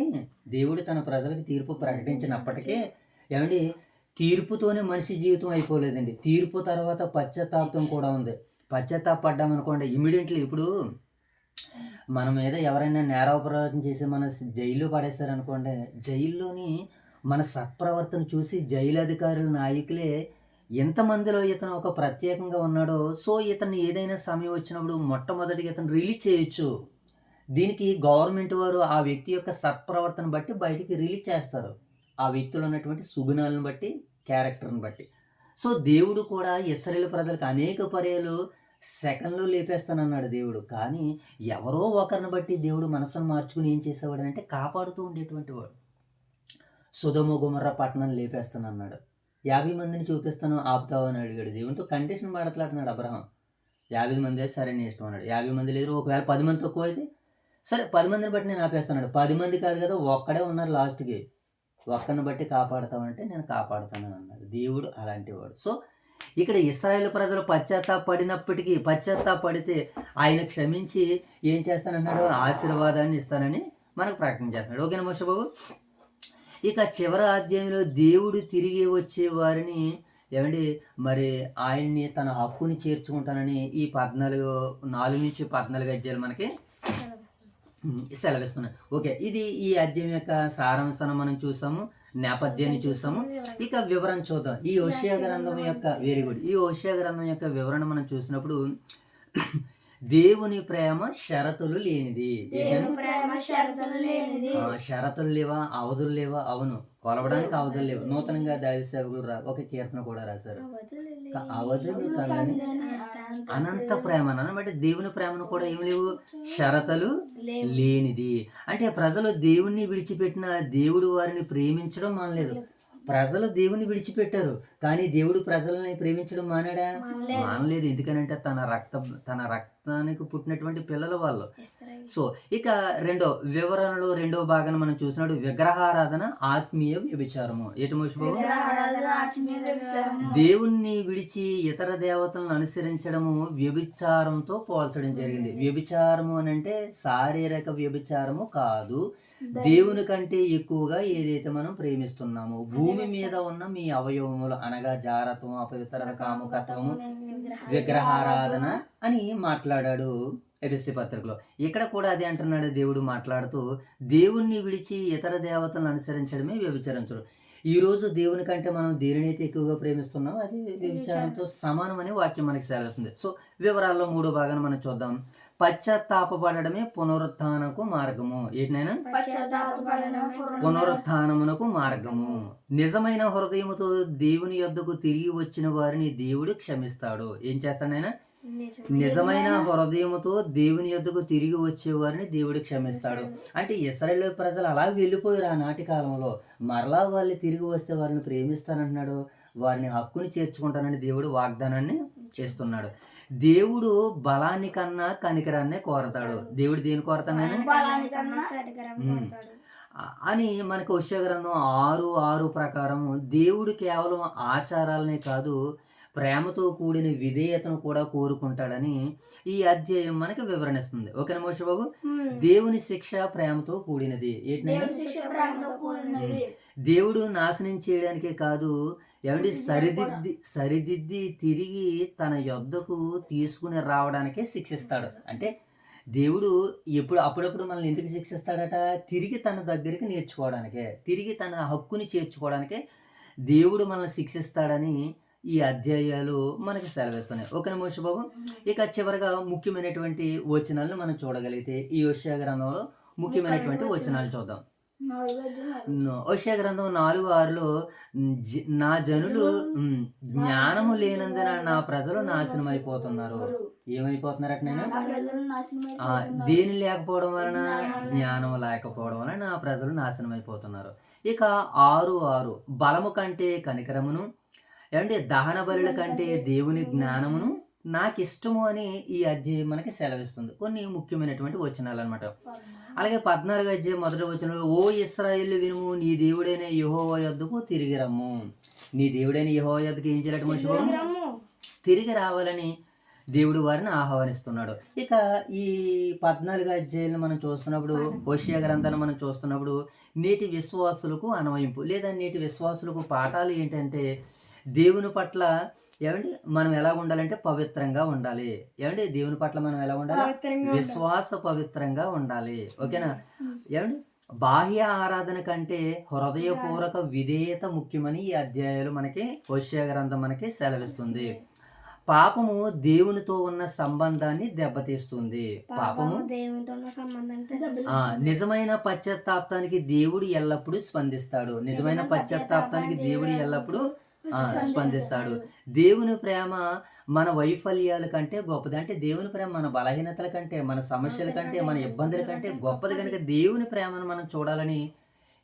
దేవుడు తన ప్రజలకు తీర్పు ప్రకటించినప్పటికీ తీర్పుతోనే మనిషి జీవితం అయిపోలేదండి. తీర్పు తర్వాత పశ్చాత్తాపం కూడా ఉంది. పశ్చాత్తాపడ్డాం అనుకోండి, ఇమీడియట్లీ ఇప్పుడు మన మీద ఎవరైనా నేరాపరాధం చేసి మన జైల్లో పడేశారనుకోండి, జైల్లోని మన సత్ప్రవర్తన చూసి జైలు అధికారుల నాయకులే ఎంతమందిలో ఇతను ఒక ప్రత్యేకంగా ఉన్నాడో, సో ఇతను ఏదైనా సమయం వచ్చినప్పుడు మొట్టమొదటిగా ఇతను రిలీజ్ చేయొచ్చు. దీనికి గవర్నమెంట్ వారు ఆ వ్యక్తి యొక్క సత్ప్రవర్తన బట్టి బయటికి రిలీజ్ చేస్తారు, ఆ వ్యక్తిలో ఉన్నటువంటి సుగుణాలను బట్టి, క్యారెక్టర్ని బట్టి. సో దేవుడు కూడా ఇశ్రాయేలు ప్రజలకు అనేక పర్యాలు సెకండ్లో లేపేస్తానన్నాడు దేవుడు. కానీ ఎవరో ఒకరిని బట్టి దేవుడు మనసును మార్చుకుని ఏం చేసేవాడు అంటే కాపాడుతూ ఉండేటువంటి వాడు. సొదొమ గొమొర్రా పట్టణాన్ని లేపేస్తానన్నాడు. 50 మందిని చూపిస్తాను, ఆపుతావు అని అడిగాడు. దేవునితో కండిషన్ మాట్లాడుతున్నాడు అబ్రహాం. 50 మంది అయితే సరే నీ ఇష్టం అన్నాడు. 50 మంది లేరు, ఒకవేళ 10 మంది తక్కువ అయితే సరే 10 మందిని బట్టి నేను ఆపేస్తున్నాడు. 10 మంది కాదు కదా, ఒక్కడే ఉన్నారు లాస్ట్కి, ఒక్కరిని బట్టి కాపాడుతావంటే నేను కాపాడుతాను అన్నాడు దేవుడు. అలాంటి వాడు. సో ఇక్కడ ఇశ్రాయేలు ప్రజలు పశ్చాత్తాపడితే ఆయన క్షమించి ఏం చేస్తానన్నాడు, ఆశీర్వాదాన్ని ఇస్తానని మనకు ప్రకటన చేస్తున్నాడు. ఓకేనా మోషే బాబు? ఇక చివరి అధ్యాయంలో దేవుడు తిరిగి వచ్చే వారిని మరి ఆయన్ని తన హక్కుని చేర్చుకుంటానని ఈ 4-14 అధ్యాయులు మనకి సెలవిస్తున్నాయి. ఓకే, ఇది ఈ అధ్యాయం యొక్క సారాంశాన్ని మనం చూసాము, నేపథ్యాన్ని చూసాము. ఇక వివరణ చూద్దాం. ఈ హోషేయ గ్రంథం యొక్క ఈ హోషేయ గ్రంథం యొక్క వివరణ మనం చూసినప్పుడు దేవుని ప్రేమ షరతులు లేనిది. షరతులు లేవా, అవధులు లేవా? అవును, కొలవడానికి అవధులు లేవు. నూతనంగా దావీదు సేవకుడు ఒక కీర్తన కూడా రాశారు, అవధులు కలని అనంత ప్రేమ అంటే దేవుని ప్రేమను కూడా ఏమి లేవు, షరతులు లేనిది. అంటే ప్రజలు దేవుణ్ణి విడిచిపెట్టిన దేవుడు వారిని ప్రేమించడం మానలేదు. ప్రజలు దేవుని విడిచిపెట్టారు, కానీ దేవుడు ప్రజలని ప్రేమించడం మానలేదు. ఎందుకనంటే తన రక్తానికి పుట్టినటువంటి పిల్లల వాళ్ళు. సో ఇక రెండో భాగాన్ని మనం చూసినప్పుడు విగ్రహారాధన ఆత్మీయ వ్యభిచారము. ఏటి మోషబాబు? దేవుణ్ణి విడిచి ఇతర దేవతలను అనుసరించడము వ్యభిచారంతో పోల్చడం జరిగింది. వ్యభిచారము అని అంటే శారీరక వ్యభిచారము కాదు, దేవుని కంటే ఎక్కువగా ఏదైతే మనం ప్రేమిస్తున్నామో భూమి మీద ఉన్న మీ అవయవములు అనగా జారత్వం, అపవిత్రత, కాముకత్వము, విగ్రహారాధన అని మాట్లాడాడు ఎఫెసీ పత్రికలో. ఇక్కడ కూడా అదే అంటున్నాడు దేవుడు మాట్లాడుతూ, దేవుణ్ణి విడిచి ఇతర దేవతలను అనుసరించడమే వ్యభిచరించడం. ఈరోజు దేవుని కంటే మనం దేనినైతే ఎక్కువగా ప్రేమిస్తున్నామో అది వ్యభిచారంతో సమానమని వాక్యం మనకి సెలవిస్తుంది. సో వివరాల్లో 3 భాగాన్ని మనం చూద్దాం. పశ్చాత్తాపడమే పునరుత్థానకు మార్గము. ఏంటనైనా పునరుత్థానమునకు మార్గము. నిజమైన హృదయముతో దేవుని యొద్దకు తిరిగి వచ్చిన వారిని దేవుడు క్షమిస్తాడు. ఏం చేస్తాడైనా? నిజమైన హృదయముతో దేవుని యొద్దకు తిరిగి వచ్చే వారిని దేవుడు క్షమిస్తాడు. అంటే ఇశ్రాయేలు ప్రజలు అలా వెళ్ళిపోయారు ఆనాటి కాలంలో. మరలా వాళ్ళు తిరిగి వస్తే వారిని ప్రేమిస్తానంటున్నాడు, వారిని హక్కుని చేర్చుకుంటానని దేవుడు వాగ్దానాన్ని చేస్తున్నాడు. దేవుడు బలాన్ని కన్నా కనికరాన్నే కోరతాడు. దేవుడు దేని కోరతాడైనా అని మనకు హోషేయ గ్రంథం 6:6 ప్రకారం దేవుడు కేవలం ఆచారాలనే కాదు, ప్రేమతో కూడిన విధేయతను కూడా కోరుకుంటాడని ఈ అధ్యాయం మనకి వివరణిస్తుంది. ఓకేనా మోషే బాబు? దేవుని శిక్ష ప్రేమతో కూడినది. దేవుడు నాశనం చేయడానికే కాదు, ఏమంటే సరిదిద్ది తిరిగి తన యొద్దకు తీసుకుని రావడానికే శిక్షిస్తాడు. అంటే దేవుడు అప్పుడప్పుడు మనల్ని ఎందుకు శిక్షిస్తాడట? తిరిగి తన దగ్గరికి నేర్చుకోవడానికే, తిరిగి తన హక్కుని చేర్చుకోవడానికే దేవుడు మనల్ని శిక్షిస్తాడని ఈ అధ్యాయాలు మనకి సెలవిస్తున్నాయి. ఓకేనా మోషే బాబు? ఇక చివరిగా ముఖ్యమైనటువంటి వచనాలను మనం చూడగలిగితే ఈ హోషేయ గ్రంథంలో ముఖ్యమైనటువంటి వచనాలు చూద్దాం. హోషేయ గ్రంథం 4:6లో నా జనులు జ్ఞానము లేనందున నా ప్రజలు నాశనం అయిపోతున్నారు. ఏమైపోతున్నారట? నేను దేని లేకపోవడం వలన? జ్ఞానం లేకపోవడం వలన నా ప్రజలు నాశనం అయిపోతున్నారు. ఇక 6:6 బలము కంటే కనికరమును, ఏమంటే దహన బలుల కంటే దేవుని జ్ఞానమును నాకు ఇష్టము అని ఈ అధ్యాయం మనకి సెలవిస్తుంది. కొన్ని ముఖ్యమైనటువంటి వచనాలు అనమాట. అలాగే 14వ అధ్యాయం 1వ వచనంలో, ఓ ఇశ్రాయేలు వినుము, నీ దేవుడైన యెహోవా యొద్దకు తిరిగి రమ్ము. నీ దేవుడైన యెహోవా యొద్దకు ఏం చేయాలంటే మనిషి తిరిగి రావాలని దేవుడు వారిని ఆహ్వానిస్తున్నాడు. ఇక ఈ 14వ అధ్యాయాలను మనం చూస్తున్నప్పుడు, హోషేయ గ్రంథాన్ని మనం చూస్తున్నప్పుడు నేటి విశ్వాసులకు అన్వయింపు లేదా నేటి విశ్వాసులకు పాఠాలు ఏంటంటే, దేవుని పట్ల ఏమండి మనం ఎలా ఉండాలంటే పవిత్రంగా ఉండాలి. ఏమండి దేవుని పట్ల మనం ఎలా ఉండాలి? విశ్వాస పవిత్రంగా ఉండాలి. ఓకేనా? ఏమండి బాహ్య ఆరాధన కంటే హృదయపూర్వక విధేయత ముఖ్యమని ఈ అధ్యాయాలు మనకి హోషేయ గ్రంథం మనకి సెలవిస్తుంది. పాపము దేవునితో ఉన్న సంబంధాన్ని దెబ్బతీస్తుంది. పాపము నిజమైన పశ్చాత్తాపానికి దేవుడు ఎల్లప్పుడూ స్పందిస్తాడు. నిజమైన పశ్చాత్తాపానికి దేవుడు ఎల్లప్పుడూ స్పందిస్తాడు. దేవుని ప్రేమ మన వైఫల్యాల కంటే గొప్పది. అంటే దేవుని ప్రేమ మన బలహీనతల కంటే, మన సమస్యల కంటే, మన ఇబ్బందుల కంటే గొప్పది కనుక దేవుని ప్రేమను మనం చూడాలని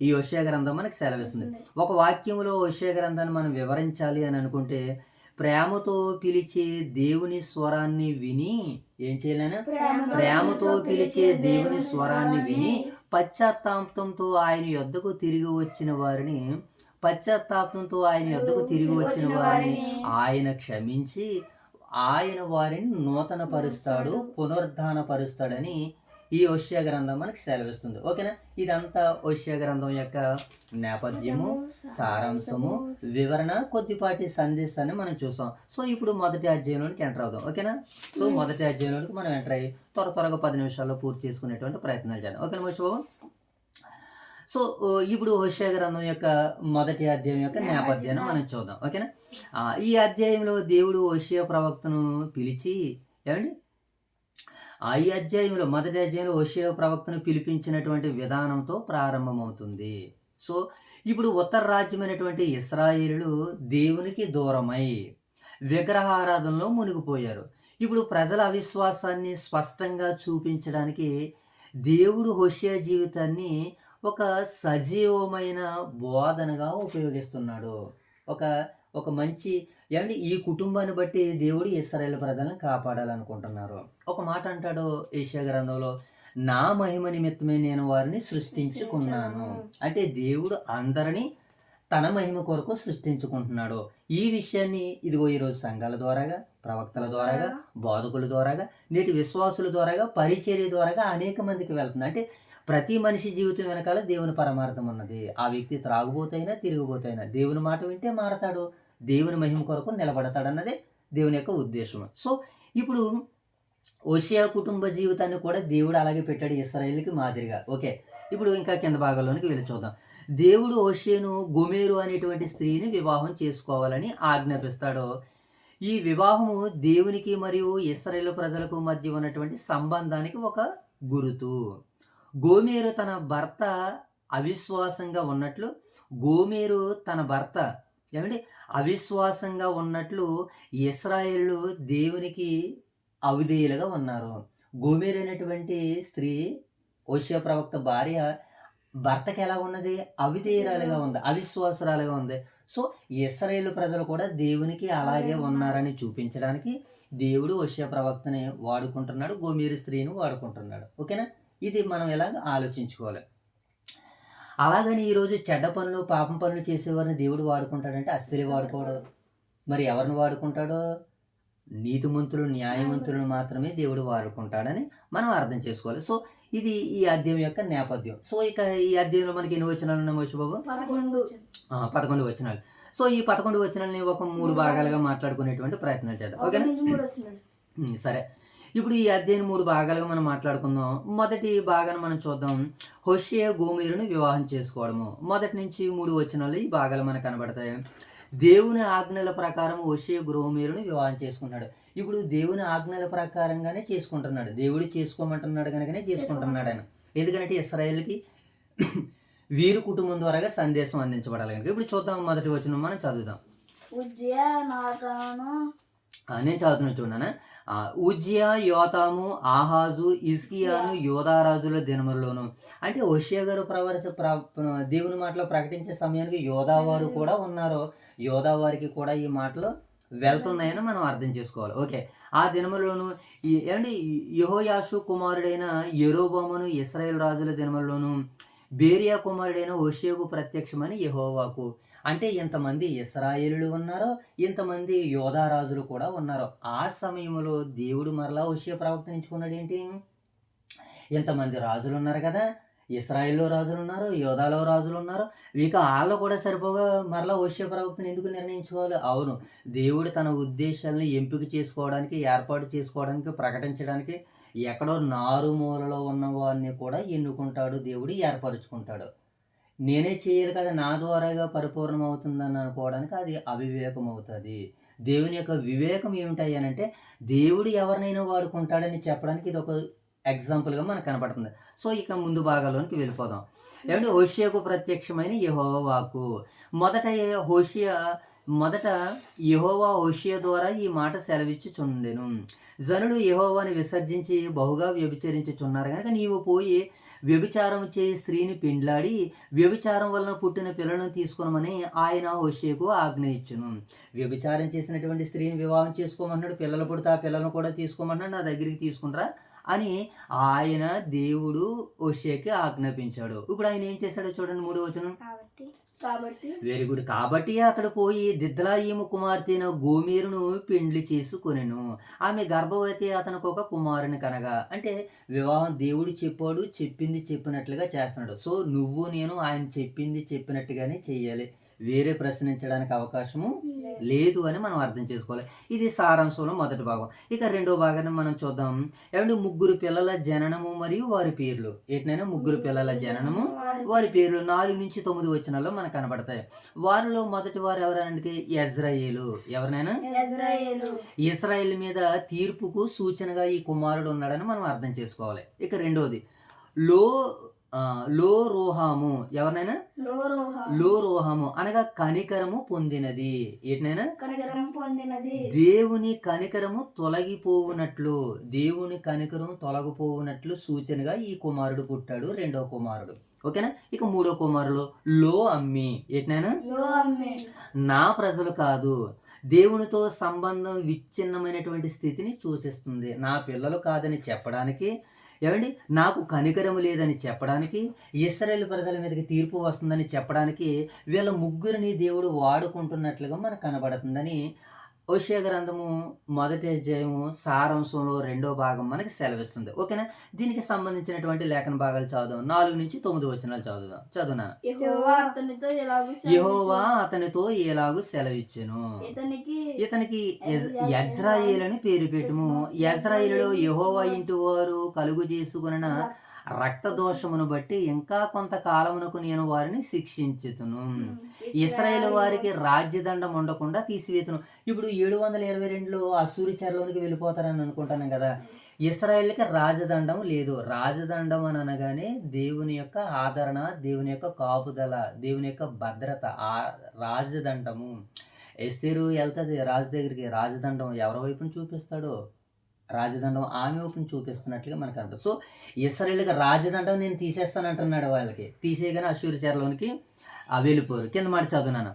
ఈ హోషేయ గ్రంథం మనకు సెలవిస్తుంది. ఒక వాక్యంలో హోషేయ గ్రంథాన్ని మనం వివరించాలి అని అనుకుంటే, ప్రేమతో పిలిచే దేవుని స్వరాన్ని విని ఏం చేయాలన్నా? ప్రేమతో పిలిచే దేవుని స్వరాన్ని విని పశ్చాత్తాపంతో ఆయన యొద్దకు తిరిగి వచ్చిన వారిని ఆయన క్షమించి ఆయన వారిని నూతన పరుస్తాడు, పునరుద్ధాన పరుస్తాడని ఈ హోషేయ గ్రంథం మనకి సెలవిస్తుంది. ఓకేనా? ఇదంతా హోషేయ గ్రంథం యొక్క నేపథ్యము, సారాంశము, వివరణ, కొద్దిపాటి సందేశాన్ని మనం చూసాం. సో ఇప్పుడు మొదటి అధ్యాయంలోనికి ఎంటర్ అవుదాం. ఓకేనా? సో మొదటి అధ్యాయంలోనికి మనం ఎంటర్ అయ్యి త్వరగా 10 నిమిషాల్లో పూర్తి చేసుకునేటువంటి ప్రయత్నాలు చేద్దాం. ఓకేనా మోషే బాబు? సో ఇప్పుడు హోషేయ గ్రంథం యొక్క మొదటి అధ్యాయం యొక్క నేపథ్యాన్ని మనం చూద్దాం. ఓకేనా? ఈ అధ్యాయంలో దేవుడు హోషేయ ప్రవక్తను పిలిచి ఏమండి ఈ అధ్యాయంలో మొదటి అధ్యాయంలో హోషేయ ప్రవక్తను పిలిపించినటువంటి విధానంతో ప్రారంభమవుతుంది. సో ఇప్పుడు ఉత్తర రాజ్యమైనటువంటి ఇశ్రాయేలులు దేవునికి దూరమై విగ్రహారాధనలో మునిగిపోయారు. ఇప్పుడు ప్రజల అవిశ్వాసాన్ని స్పష్టంగా చూపించడానికి దేవుడు హోషేయ జీవితాన్ని ఒక సజీవమైన బోధనగా ఉపయోగిస్తున్నాడు. ఒక మంచి ఏమంటే ఈ కుటుంబాన్ని బట్టి దేవుడు ఇశ్రాయేలు ప్రజలను కాపాడాలనుకుంటున్నారు. ఒక మాట అంటాడు యెషయా గ్రంథంలో, నా మహిమ నిమిత్తమే నేను వారిని సృష్టించుకున్నాను. అంటే దేవుడు అందరినీ తన మహిమ కొరకు సృష్టించుకుంటున్నాడు. ఈ విషయాన్ని ఇదిగో ఈరోజు సంఘాల ద్వారాగా, ప్రవక్తల ద్వారాగా, బోధకుల ద్వారాగా, నేటి విశ్వాసుల ద్వారాగా, పరిచర్య ద్వారాగా అనేక మందికి వెళ్తుంది. అంటే ప్రతి మనిషి జీవితం వెనకాల దేవుని పరమార్థం ఉన్నది. ఆ వ్యక్తి త్రాగుబోతైనా తిరుగుబోతైనా దేవుని మాట వింటే మారతాడు, దేవుని మహిమ కొరకు నిలబడతాడు అన్నదే దేవుని యొక్క ఉద్దేశం. సో ఇప్పుడు హోషేయ కుటుంబ జీవితాన్ని కూడా దేవుడు అలాగే పెట్టాడు ఇశ్రాయేలుకి మాదిరిగా. ఓకే, ఇప్పుడు ఇంకా కింద భాగంలోనికి వెళ్ళి చూద్దాం. దేవుడు హోషేయను గోమెరు అనేటువంటి స్త్రీని వివాహం చేసుకోవాలని ఆజ్ఞాపిస్తాడు. ఈ వివాహము దేవునికి మరియు ఇశ్రాయేలు ప్రజలకు మధ్య ఉన్నటువంటి సంబంధానికి ఒక గురుతు. గోమెరు తన భర్త అవిశ్వాసంగా ఉన్నట్లు గోమెరు తన భర్త ఏమండి అవిశ్వాసంగా ఉన్నట్లు ఇశ్రాయేలు దేవునికి అవిధేయులుగా ఉన్నారు. గోమెరు అనేటువంటి స్త్రీ హోషేయ ప్రవక్త భార్య భర్తకి ఎలా ఉన్నది? అవిధేయురాలుగా ఉంది, అవిశ్వాసురాలుగా ఉంది. సో ఇశ్రాయేలు ప్రజలు కూడా దేవునికి అలాగే ఉన్నారని చూపించడానికి దేవుడు హోషేయ ప్రవక్తని వాడుకుంటున్నాడు, గోమెరు స్త్రీని వాడుకుంటున్నాడు. ఓకేనా, ఇది మనం ఎలాగ ఆలోచించుకోవాలి. అలాగని ఈరోజు చెడ్డ పనులు పాపం పనులు చేసేవారిని దేవుడు వాడుకుంటాడంటే అస్సలు వాడుకోడు. మరి ఎవరిని వాడుకుంటాడో? నీతిమంతులు న్యాయవంతులను మాత్రమే దేవుడు వాడుకుంటాడని మనం అర్థం చేసుకోవాలి. సో ఇది ఈ అధ్యాయం యొక్క నేపథ్యం. సో ఇక ఈ అధ్యాయంలో మనకి ఎన్ని వచనాలు ఉన్నాయి మోషబాబు? 11 వచనాలు. సో ఈ 11 వచనాలని ఒక 3 భాగాలుగా మాట్లాడుకునేటువంటి ప్రయత్నాలు చేద్దాం. ఓకేనా, సరే. ఇప్పుడు ఈ అధ్యాయం 3 భాగాలుగా మనం మాట్లాడుకుందాం. మొదటి భాగాన్ని మనం చూద్దాం. హోషేయ గోమెరును వివాహం చేసుకోవడము. మొదటి నుంచి 3 వచనాలు ఈ భాగాలు మనకు కనబడతాయి. దేవుని ఆజ్ఞల ప్రకారం హోషేయ గోమెరును వివాహం చేసుకున్నాడు. ఇప్పుడు దేవుని ఆజ్ఞల ప్రకారంగానే చేసుకుంటున్నాడు. దేవుడు చేసుకోమంటున్నాడు కనుకనే చేసుకుంటున్నాడు ఆయన. ఎందుకంటే ఇశ్రాయేలుకి వీరు కుటుంబం ద్వారా సందేశం అందించబడాలి కనుక. ఇప్పుడు చూద్దాం, మొదటి వచనం మనం చదువుదాం. నేను చదువుతున్నా చూడనా. ఉజ్జియా, యోతాము, ఆహాజు, హిజ్కియాను యోధారాజుల దినముల్లోను. అంటే హోషేయ గారు దేవుని మాటలో ప్రకటించే సమయానికి యోధావారు కూడా ఉన్నారు. యోధావారికి కూడా ఈ మాటలు వెళ్తున్నాయని మనం అర్థం చేసుకోవాలి. ఓకే, ఆ దినముల్లోను ఏమంటే యెహోయాషు కుమారుడైన యెరోబోమును ఇశ్రాయేల్ రాజుల దినముల్లోను బేరియా కుమారుడైన హోషేయకు ప్రత్యక్షమని యెహోవాకు. అంటే ఇంతమంది ఇశ్రాయేలులు ఉన్నారో, ఇంతమంది యోధారాజులు కూడా ఉన్నారో. ఆ సమయంలో దేవుడు మరలా హోషేయ ప్రవక్తను ఎంచుకున్నాడు. ఏంటి, ఇంతమంది రాజులు ఉన్నారు కదా, ఇశ్రాయేల్లో రాజులు ఉన్నారు, యోధాలో రాజులు ఉన్నారు, ఇక వాళ్ళు కూడా సరిపోగా మరలా హోషేయ ప్రవక్తను ఎందుకు నిర్ణయించుకోవాలి? అవును, దేవుడు తన ఉద్దేశాలను ఎంపిక చేసుకోవడానికి, ఏర్పాటు చేసుకోవడానికి, ప్రకటించడానికి ఎక్కడో నారుమూలలో ఉన్న వారిని కూడా ఎన్నుకుంటాడు, దేవుడు ఏర్పరచుకుంటాడు. నేనే చేయాలి కదా, నా ద్వారాగా పరిపూర్ణం అవుతుందని అనుకోవడానికి అది అవివేకం అవుతుంది. దేవుని యొక్క వివేకం ఏమిటయ్యానంటే దేవుడు ఎవరినైనా వాడుకుంటాడని చెప్పడానికి ఇది ఒక ఎగ్జాంపుల్గా మనకు కనపడుతుంది. సో ఇక ముందు భాగాల్లోనికి వెళ్ళిపోదాం. ఏమంటే హోషేయకు ప్రత్యక్షమైన యెహోవా వాక్కు. మొదట యెహోవా హోషేయ ద్వారా ఈ మాట సెలవిచ్చుచుండెను. జనులు యెహోవాని విసర్జించి బహుగా వ్యభిచరించుచున్నారు కనుక నీవు పోయి వ్యభిచారం చేయి స్త్రీని పెండ్లాడి వ్యభిచారం వలన పుట్టిన పిల్లలను తీసుకునమని ఆయన హోషేయకు ఆజ్ఞ ఇచ్చును. వ్యభిచారం చేసినటువంటి స్త్రీని వివాహం చేసుకోమన్నాడు, పిల్లలు పుడితే ఆ పిల్లలను కూడా తీసుకోమన్నాడు, నా దగ్గరికి తీసుకునిరా అని ఆయన దేవుడు హోషేయకి ఆజ్ఞాపించాడు. ఇప్పుడు ఆయన ఏం చేశాడో చూడండి, 3వ వచనం. కాబట్టి వెరీ గుడ్. కాబట్టి అతడు పోయి దిద్లాయిము కుమార్తెను గోమెరును పెండ్లి చేసుకొనెను. ఆమె గర్భవతి, అతనికి ఒక కుమారుని కనగా. అంటే వివాహం దేవుడు చెప్పాడు, చెప్పింది చెప్పినట్లుగా చేస్తున్నాడు. సో నువ్వు నేను ఆయన చెప్పింది చెప్పినట్టుగానే చెయ్యాలి, వేరే ప్రశ్నించడానికి అవకాశము లేదు అని మనం అర్థం చేసుకోవాలి. ఇది సారాంశంలో మొదటి భాగం. ఇక రెండో భాగాన్ని మనం చూద్దాం. ఏమంటే 3 పిల్లల జననము మరియు వారి పేర్లు. ఏంటనైనా 3 పిల్లల జననము వారి పేర్లు 4 నుంచి 9 వచనాల్లో మనకు కనబడతాయి. వారిలో మొదటి వారు ఎవరంటే యెజ్రెయేలు. ఎవరినైనా ఇశ్రాయేల్ మీద తీర్పుకు సూచనగా ఈ కుమారుడు ఉన్నాడని మనం అర్థం చేసుకోవాలి. ఇక రెండోది లో రోహాము. ఎవరినైనా లో రోహాము అనగా కనికరము పొందినది. ఏంటనైనా దేవుని కనికరము తొలగిపోవునట్లు, దేవుని కనికరము తొలగిపోవునట్లు సూచనగా ఈ కుమారుడు పుట్టాడు, రెండో కుమారుడు. ఓకేనా. ఇక 3వ కుమారుడు లో అమ్మి. ఏంటనైనా నా ప్రజలు కాదు, దేవునితో సంబంధం విచ్ఛిన్నమైనటువంటి స్థితిని సూచిస్తుంది. నా పిల్లలు కాదని చెప్పడానికి, ఏమండి నాకు కనికరము లేదని చెప్పడానికి, ఇశ్రాయేల్ ప్రజల మీదకి తీర్పు వస్తుందని చెప్పడానికి వీళ్ళ 3 దేవుడు వాడుకుంటున్నట్లుగా మనకు కనబడుతుందని హోషేయ గ్రంథము మొదటి అధ్యాయము సారాంశంలో 2వ భాగం మనకి సెలవిస్తుంది. ఓకేనా? దీనికి సంబంధించినటువంటి లేఖన భాగాలు చదువుదాం. 4-9 వచనాలు చదువునా. యెహోవా అతనితో యెహోవా అతనితో ఎలాగూ సెలవిచ్చెను. ఇతనికి యెజ్రాయేలు అని పేరు పెట్టుము. యెజ్రాయేలులో యెహోవా ఇంటి వారు కలుగు చేసుకొనిన రక్త దోషమును బట్టి ఇంకా కొంతకాలమునకు నేను వారిని శిక్షించుతును. ఇశ్రాయేలు వారికి రాజ్యదండం ఉండకుండా తీసివేతును. ఇప్పుడు 722లో అశ్షూరు చెరలోనికి వెళ్ళిపోతారని అనుకుంటాను కదా. ఇశ్రాయేలుకి రాజదండం లేదు. రాజదండం అని అనగానే దేవుని యొక్క ఆదరణ, దేవుని యొక్క కాపుదల, దేవుని యొక్క భద్రత, ఆ రాజదండము. ఎస్తేరు వెళ్తుంది రాజు దగ్గరికి. రాజదండం ఎవరి వైపుని చూపిస్తాడో, రాజదండం ఆమె వైపుని చూపిస్తున్నట్లుగా మనకు అర్థం. సో ఇశ్రాయేలుకి రాజదండం నేను తీసేస్తాను అంటున్నాడు. వాళ్ళకి తీసేయగానే అశ్షూరు చెరలోనికి వెళ్ళిపోరు. కింద మాట చదువునాను.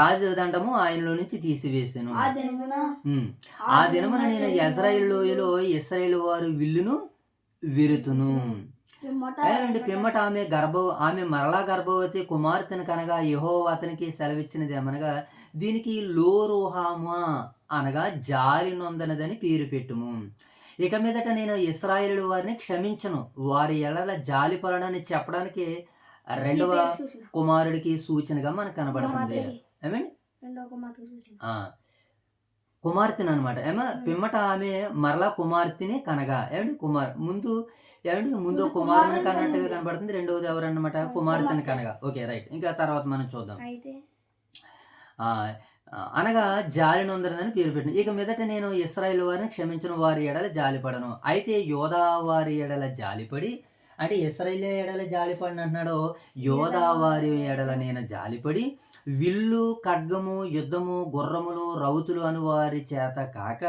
రాజదండము ఆయనలో నుంచి తీసివేసాను. ఆ దినమున నేను యెజ్రెయేలు లోయలో ఇశ్రాయేలు వారు విల్లును విరుతును. అండ్ పిమ్మట ఆమె మరలా గర్భవతి కుమార్తెను కనగా యెహోవా అతనికి సెలవిచ్చినది ఏమనగా దీనికి లోరుహామా అనగా జాలి నొందనదని పేరు పెట్టుము. ఇక మీదట నేను ఇశ్రాయేలు వారిని క్షమించను, వారి ఎడల జాలి పడనని చెప్పడానికి 2వ కుమారుడికి సూచనగా మనకు కనబడుతుంది. కుమార్తెను అనమాట. పిమ్మట ఆమె మరలా కుమార్తెని కనగా ముందు కుమారుని కన్నట్టుగా కనబడుతుంది. రెండవది ఎవరన్నమాట? కుమార్తెని కనగా. Okay, right. ఇంకా తర్వాత మనం చూద్దాం. అనగా జాలి నొందనదని పేరు పెట్టిన. ఇక మీదట నేను ఇశ్రాయేలు వారిని క్షమించిన వారి ఎడల జాలిపడను. అయితే యోధా వారి ఎడల జాలిపడి, అంటే ఇశ్రాయేలు ఎడల జాలిపడిన అంటున్నాడు, యోధా వారి ఎడల నేను జాలిపడి విల్లు, ఖడ్గము, యుద్ధము, గుర్రములు, రౌతులు అను వారి చేత కాక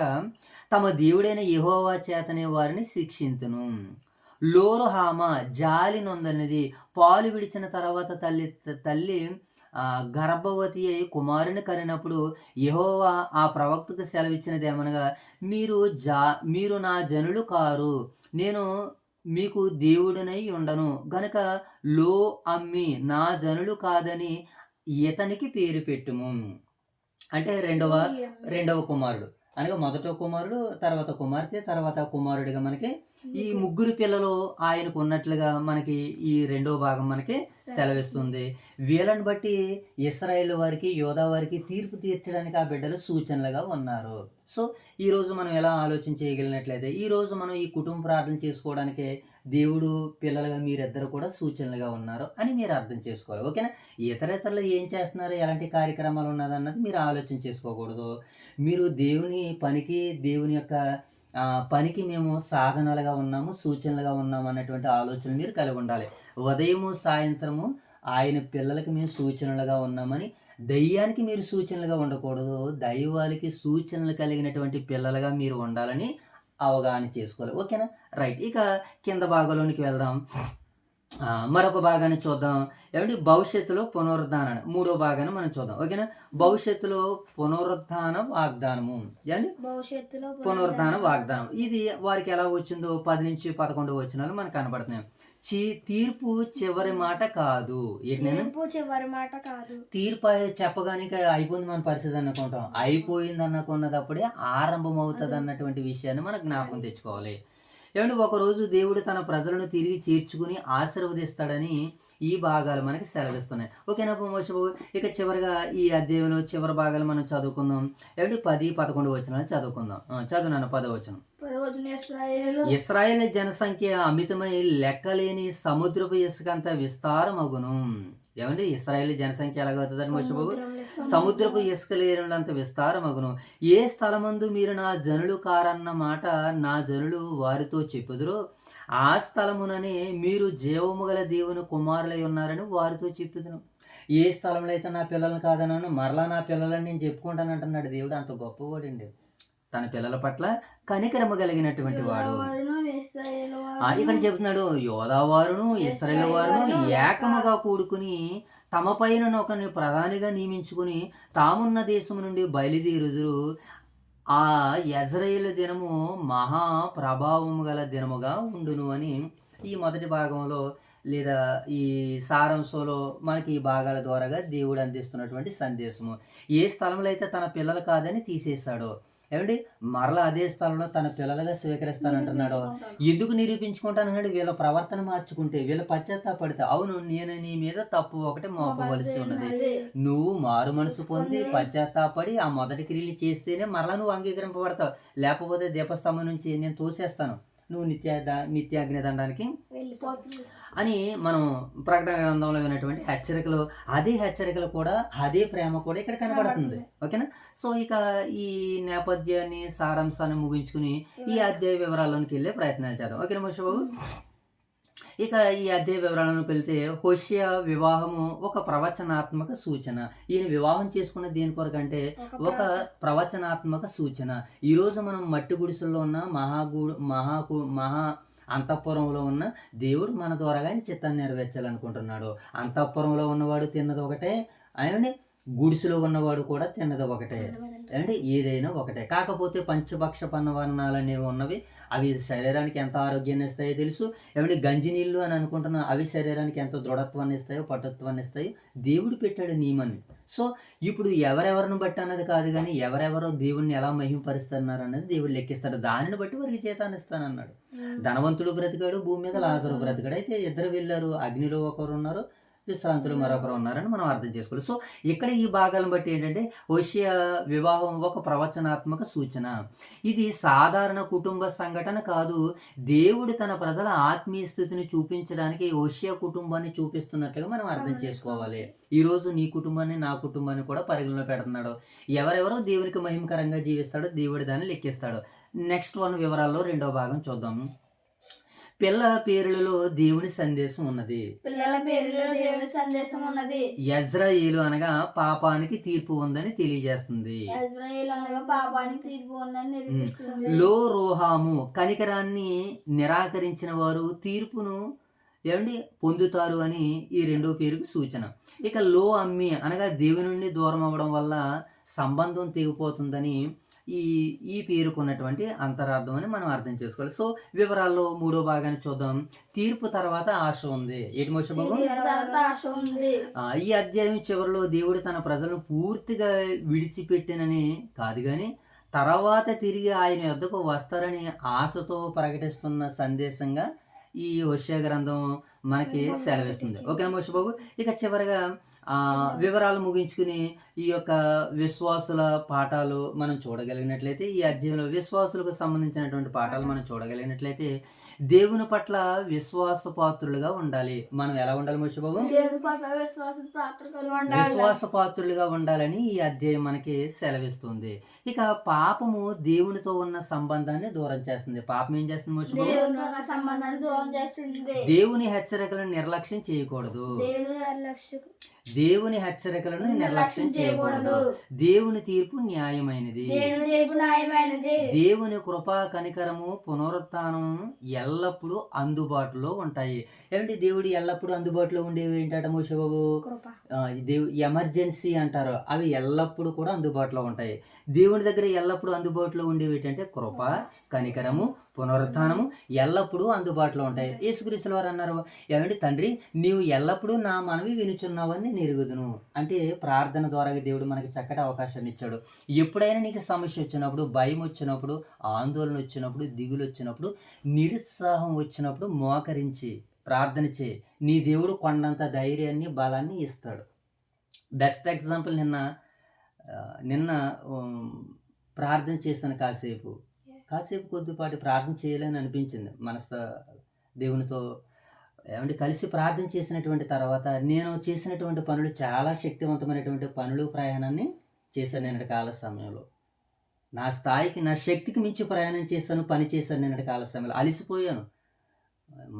తమ దేవుడైన యెహోవా చేతనే వారిని శిక్షింతును. లోరుహామా జాలి నొందనిది. పాలు విడిచిన తర్వాత తల్లి గర్భవతి అయి కుమారుని కనినప్పుడు యెహోవా ఆ ప్రవక్తకు సెలవిచ్చినది ఏమనగా మీరు నా జనులు కారు, నేను మీకు దేవుడినై ఉండను గనుక లో అమ్మి నా జనులు కాదని ఇతనికి పేరు పెట్టుము. అంటే రెండవ కుమారుడు అనగా మొదట కుమారుడు, తర్వాత కుమార్తె, తర్వాత కుమారుడిగా మనకి ఈ ముగ్గురు పిల్లలు ఆయనకు ఉన్నట్లుగా మనకి ఈ 2వ భాగం మనకి సెలవిస్తుంది. వీళ్ళని బట్టి ఇశ్రాయేలు వారికి, యోధా వారికి తీర్పు తీర్చడానికి ఆ బిడ్డలు సూచనలుగా ఉన్నారు. సో ఈరోజు మనం ఎలా ఆలోచన చేయగలిగినట్లయితే ఈరోజు మనం ఈ కుటుంబ ప్రార్థన చేసుకోవడానికి దేవుడు పిల్లలుగా మీరిద్దరు కూడా సూచనలుగా ఉన్నారు అని మీరు అర్థం చేసుకోవాలి. ఓకేనా? ఇతరులు ఏం చేస్తున్నారు, ఎలాంటి కార్యక్రమాలు ఉన్నదన్నది మీరు ఆలోచన చేసుకోకూడదు. మీరు దేవుని పనికి, దేవుని యొక్క పనికి మేము సాధనాలుగా ఉన్నాము, సూచనలుగా ఉన్నాము అన్నటువంటి ఆలోచన మీరు కలిగి ఉండాలి. ఉదయము సాయంత్రము ఆయన పిల్లలకి మేము సూచనలుగా ఉన్నామని, దయ్యానికి మీరు సూచనలుగా ఉండకూడదు, దైవానికి సూచనలు కలిగినటువంటి పిల్లలుగా మీరు ఉండాలని అవగాహన చేసుకోవాలి. ఓకేనా? రైట్. ఇక కింద భాగంలోనికి వెళ్దాం. మరొక భాగాన్ని చూద్దాం. భవిష్యత్తులో పునరుద్ధానం 3వ భాగాన్ని మనం చూద్దాం. ఓకేనా? భవిష్యత్తులో పునరుద్ధాన వాగ్దానము. భవిష్యత్తులో పునరుద్ధాన వాగ్దానం ఇది వారికి ఎలా వచ్చిందో 10-11 వచనాలు మనకు కనబడుతున్నాయి. తీర్పు చివరి మాట కాదు. తీర్పు చెప్పగానే అయిపోయింది మన పరిస్థితి అనుకుంటాం. అయిపోయింది అనుకున్నదప్పుడే ఆరంభం అవుతుంది అన్నటువంటి విషయాన్ని మనం జ్ఞాపకం తెచ్చుకోవాలి. ఒకరోజు దేవుడు తన ప్రజలను తిరిగి చేర్చుకుని ఆశీర్వదిస్తాడని ఈ భాగాలు మనకి సెలవిస్తున్నాయి. ఓకేనా? ఇక చివరిగా ఈ అధ్యాయంలో చివరి భాగాలు మనం చదువుకుందాం. 10-11 వచనాలు చదువుకుందాం. చదువునాను 10వ వచనం. ఇశ్రాయేలు జనసంఖ్య అమితమై లెక్కలేని సముద్రపు ఇసుకంత విస్తారమగును. ఇశ్రాయేలు జనసంఖ్య ఎలాగవుతుందని మోసబాబు? సముద్రపు ఇసుక లేనంత విస్తారమగును. ఏ స్థలమందు మీరు నా జనులు కారన్న మాట నా జనులు వారితో చెప్పుదురో ఆ స్థలముననే మీరు జీవము గల దేవుని కుమారులై ఉన్నారని వారితో చెప్పుదును. ఏ స్థలంలో అయితే నా పిల్లలను కాదన్నాను, మరలా నా పిల్లలని నేను చెప్పుకుంటాను అంటున్నాడు దేవుడు. అంత గొప్పవాడండి. తన పిల్లల పట్ల కనికరమ కలిగినటువంటి వాడు. ఇక్కడ చెప్తున్నాడు, యోధా వారును ఇశ్రాయేలు వారును ఏకముగా కూడుకుని తమ పైన ఒకరిని ప్రధానిగా నియమించుకుని తామున్న దేశం నుండి బయలుదేరుదురు. ఆ యెజ్రెయేలు దినము మహా ప్రభావము గల దినముగా ఉండును అని ఈ మొదటి భాగంలో లేదా ఈ సారాంశంలో మనకి ఈ భాగాల ద్వారాగా దేవుడు అందిస్తున్నటువంటి సందేశము. ఏ స్థలంలో అయితే తన పిల్లలు కాదని తీసేశాడో, ఏమండి మరలా అదే స్థలంలో తన పిల్లలుగా స్వీకరిస్తానంటున్నాడో, ఎందుకు నిరూపించుకుంటానన్నాడు? వీళ్ళ ప్రవర్తన మార్చుకుంటే, వీళ్ళ పశ్చాత్తాపడితే, అవును నేను నీ మీద తప్పు ఒకటి మోపవలసి ఉన్నది. నువ్వు మారు మనసు పొంది పశ్చాత్తాపడి ఆ మొదటి క్రియలు చేస్తేనే మరలా నువ్వు అంగీకరింపబడతావు. లేకపోతే దీపస్తంభం నుంచి నేను తోసేస్తాను, నువ్వు నిత్యాగ్నిదండానికి వెళ్ళిపోతుంది. అని మనం ప్రకటన గ్రంథంలో విన్నటువంటి హెచ్చరికలు, అదే హెచ్చరికలు కూడా, అదే ప్రేమ కూడా ఇక్కడ కనబడుతుంది. ఓకేనా? సో ఇక ఈ నేపథ్యాన్ని, సారాంశాన్ని ముగించుకుని ఈ అధ్యాయ వివరాల్లోకి వెళ్ళే ప్రయత్నాలు చేద్దాం. ఓకేనా మోషే బాబు? ఇక ఈ అధ్యాయ వివరాలకు వెళ్తే, హోషేయ వివాహము ఒక ప్రవచనాత్మక సూచన. ఈయన వివాహం చేసుకున్న దేని కొరకు అంటే ఒక ప్రవచనాత్మక సూచన. ఈరోజు మనం మట్టి గుడిసెల్లో ఉన్న మహా అంతఃపురంలో ఉన్న దేవుడు మన ద్వారాగా ఆయన చిత్తాన్ని నెరవేర్చాలనుకుంటున్నాడు. అంతఃపురంలో ఉన్నవాడు తిన్నది ఒకటే, ఆయన గుడిసెలో ఉన్నవాడు కూడా తిన్నది ఒకటే, అంటే ఏదైనా ఒకటే. కాకపోతే పంచభక్ష పన్నవర్ణాలు అనేవి ఉన్నవి. అవి శరీరానికి ఎంత ఆరోగ్యాన్ని ఇస్తాయో తెలుసు. ఏమంటే గంజి నీళ్ళు అని అనుకుంటున్నా, అవి శరీరానికి ఎంత దృఢత్వాన్ని ఇస్తాయో, పటుత్వాన్ని ఇస్తాయో దేవుడు పెట్టాడు నియమాన్ని. సో ఇప్పుడు ఎవరెవరిని బట్టి అన్నది కాదు, కానీ ఎవరెవరో దేవుణ్ణి ఎలా మహిమపరుస్తున్నారు అన్నది దేవుడు లెక్కిస్తాడు. దానిని బట్టి వారికి జీతాన్ని ఇస్తానన్నాడు. ధనవంతుడు బ్రతికాడు, భూమి మీద లాజరు బ్రతికాడు. అయితే ఇద్దరు వెళ్ళారు, అగ్నిలో ఒకరు ఉన్నారు, విశ్రాంతులు మరొకరు ఉన్నారని మనం అర్థం చేసుకోవాలి. సో ఇక్కడ ఈ భాగాలను బట్టి ఏంటంటే, హోషేయ వివాహం ఒక ప్రవచనాత్మక సూచన. ఇది సాధారణ కుటుంబ సంఘటన కాదు. దేవుడు తన ప్రజల ఆత్మీయ స్థితిని చూపించడానికి హోషేయ కుటుంబాన్ని చూపిస్తున్నట్లుగా మనం అర్థం చేసుకోవాలి. ఈరోజు నీ కుటుంబాన్ని, నా కుటుంబాన్ని కూడా పరిగణలో పెడుతున్నాడు. ఎవరెవరో దేవునికి మహిమకరంగా జీవిస్తాడో దేవుడు దాన్ని లెక్కిస్తాడు. నెక్స్ట్ వన్ వివరాల్లో రెండో భాగం చూద్దాం. పిల్లల పేర్లలో దేవుని సందేశం ఉన్నది. పిల్లల పేరులో దేవుని సందేశం ఉన్నది. యజ్రాయేలు అనగా పాపానికి తీర్పు ఉందని తెలియజేస్తుంది. ఇజ్రాయేల్ అనగా పాపానికి తీర్పు ఉందని నిరూపిస్తుంది. లో రోహాము కనికరాన్ని నిరాకరించిన వారు తీర్పును ఏమండి పొందుతారు అని ఈ రెండో పేరుకు సూచన. ఇక లో అమ్మి అనగా దేవుని నుండి దూరం అవ్వడం వల్ల సంబంధం తెగిపోతుందని ఈ పేరుకున్నటువంటి అంతరార్థం అని మనం అర్థం చేసుకోవాలి. సో వివరాల్లో మూడో భాగాన్ని చూద్దాం. తీర్పు తర్వాత ఆశ ఉంది. ఏటి మోషే బాబు? ఆశ ఉంది. ఈ అధ్యాయం చివరిలో దేవుడు తన ప్రజలను పూర్తిగా విడిచిపెట్టినని కాదు, కానీ తర్వాత తిరిగి ఆయన యొద్దకు వస్తారని ఆశతో ప్రకటిస్తున్న సందేశంగా ఈ హోషేయ గ్రంథం మనకి సెలవిస్తుంది. ఓకేనా మోషే బాబు? ఇక చివరిగా వివరాలు ముగించుకుని ఈ యొక్క విశ్వాసుల పాఠాలు మనం చూడగలిగినట్లయితే, ఈ అధ్యాయంలో విశ్వాసులకు సంబంధించినటువంటి పాఠాలు మనం చూడగలిగినట్లయితే, దేవుని పట్ల విశ్వాసపాత్రులుగా ఉండాలి. మనం ఎలా ఉండాలి మోషే బాబు? దేవుని పట్ల విశ్వాసపాత్రులుగా ఉండాలని ఈ అధ్యాయం మనకి సెలవిస్తుంది. ఇక పాపము దేవునితో ఉన్న సంబంధాన్ని దూరం చేస్తుంది. పాపం ఏం చేస్తుంది మోషే బాబు? సంబంధాన్ని దూరం చేస్తుంది. దేవుని హెచ్చరికలను నిర్లక్ష్యం చేయకూడదు. దేవుని హెచ్చరికలను నిర్లక్ష్యం చేయకూడదు. దేవుని తీర్పు న్యాయమైనది. దేవుని కృపా కనికరము పునరుత్థానం ఎల్లప్పుడూ అందుబాటులో ఉంటాయి. ఏమంటే దేవుడు ఎల్లప్పుడూ అందుబాటులో ఉండేవి ఏంటంటే మోషే బాబు? ఎమర్జెన్సీ అంటారు, అవి ఎల్లప్పుడూ కూడా అందుబాటులో ఉంటాయి. దేవుని దగ్గర ఎల్లప్పుడూ అందుబాటులో ఉండేవి ఏంటంటే కృప, కనికరము, పునరుత్థానము ఎల్లప్పుడూ అందుబాటులో ఉంటాయి. యేసుక్రీస్తుల వారు అన్నారు, ఏమంటే తండ్రి నీవు ఎల్లప్పుడూ నా మనవి వినుచున్నావని నేను ఎరుగుదును. అంటే ప్రార్థన ద్వారా దేవుడు మనకి చక్కటి అవకాశాన్ని ఇచ్చాడు. ఎప్పుడైనా నీకు సమస్య వచ్చినప్పుడు, భయం వచ్చినప్పుడు, ఆందోళన వచ్చినప్పుడు, దిగులు వచ్చినప్పుడు, నిరుత్సాహం వచ్చినప్పుడు మోకరించి ప్రార్థన చేయి. నీ దేవుడు కొండంత ధైర్యాన్ని, బలాన్ని ఇస్తాడు. బెస్ట్ ఎగ్జాంపుల్ నిన్న ప్రార్థన చేశాను. కాసేపు కొద్దిపాటి ప్రార్థన చేయాలని అనిపించింది. దేవునితో ఏమంటే కలిసి ప్రార్థన చేసినటువంటి తర్వాత నేను చేసినటువంటి పనులు చాలా శక్తివంతమైనటువంటి పనులు, ప్రయాణాన్ని చేశాను నిన్నటి కాల సమయంలో. నా స్థాయికి, నా శక్తికి మించి ప్రయాణం చేశాను, పని చేశాను నిన్నటి కాల సమయంలో. అలిసిపోయాను.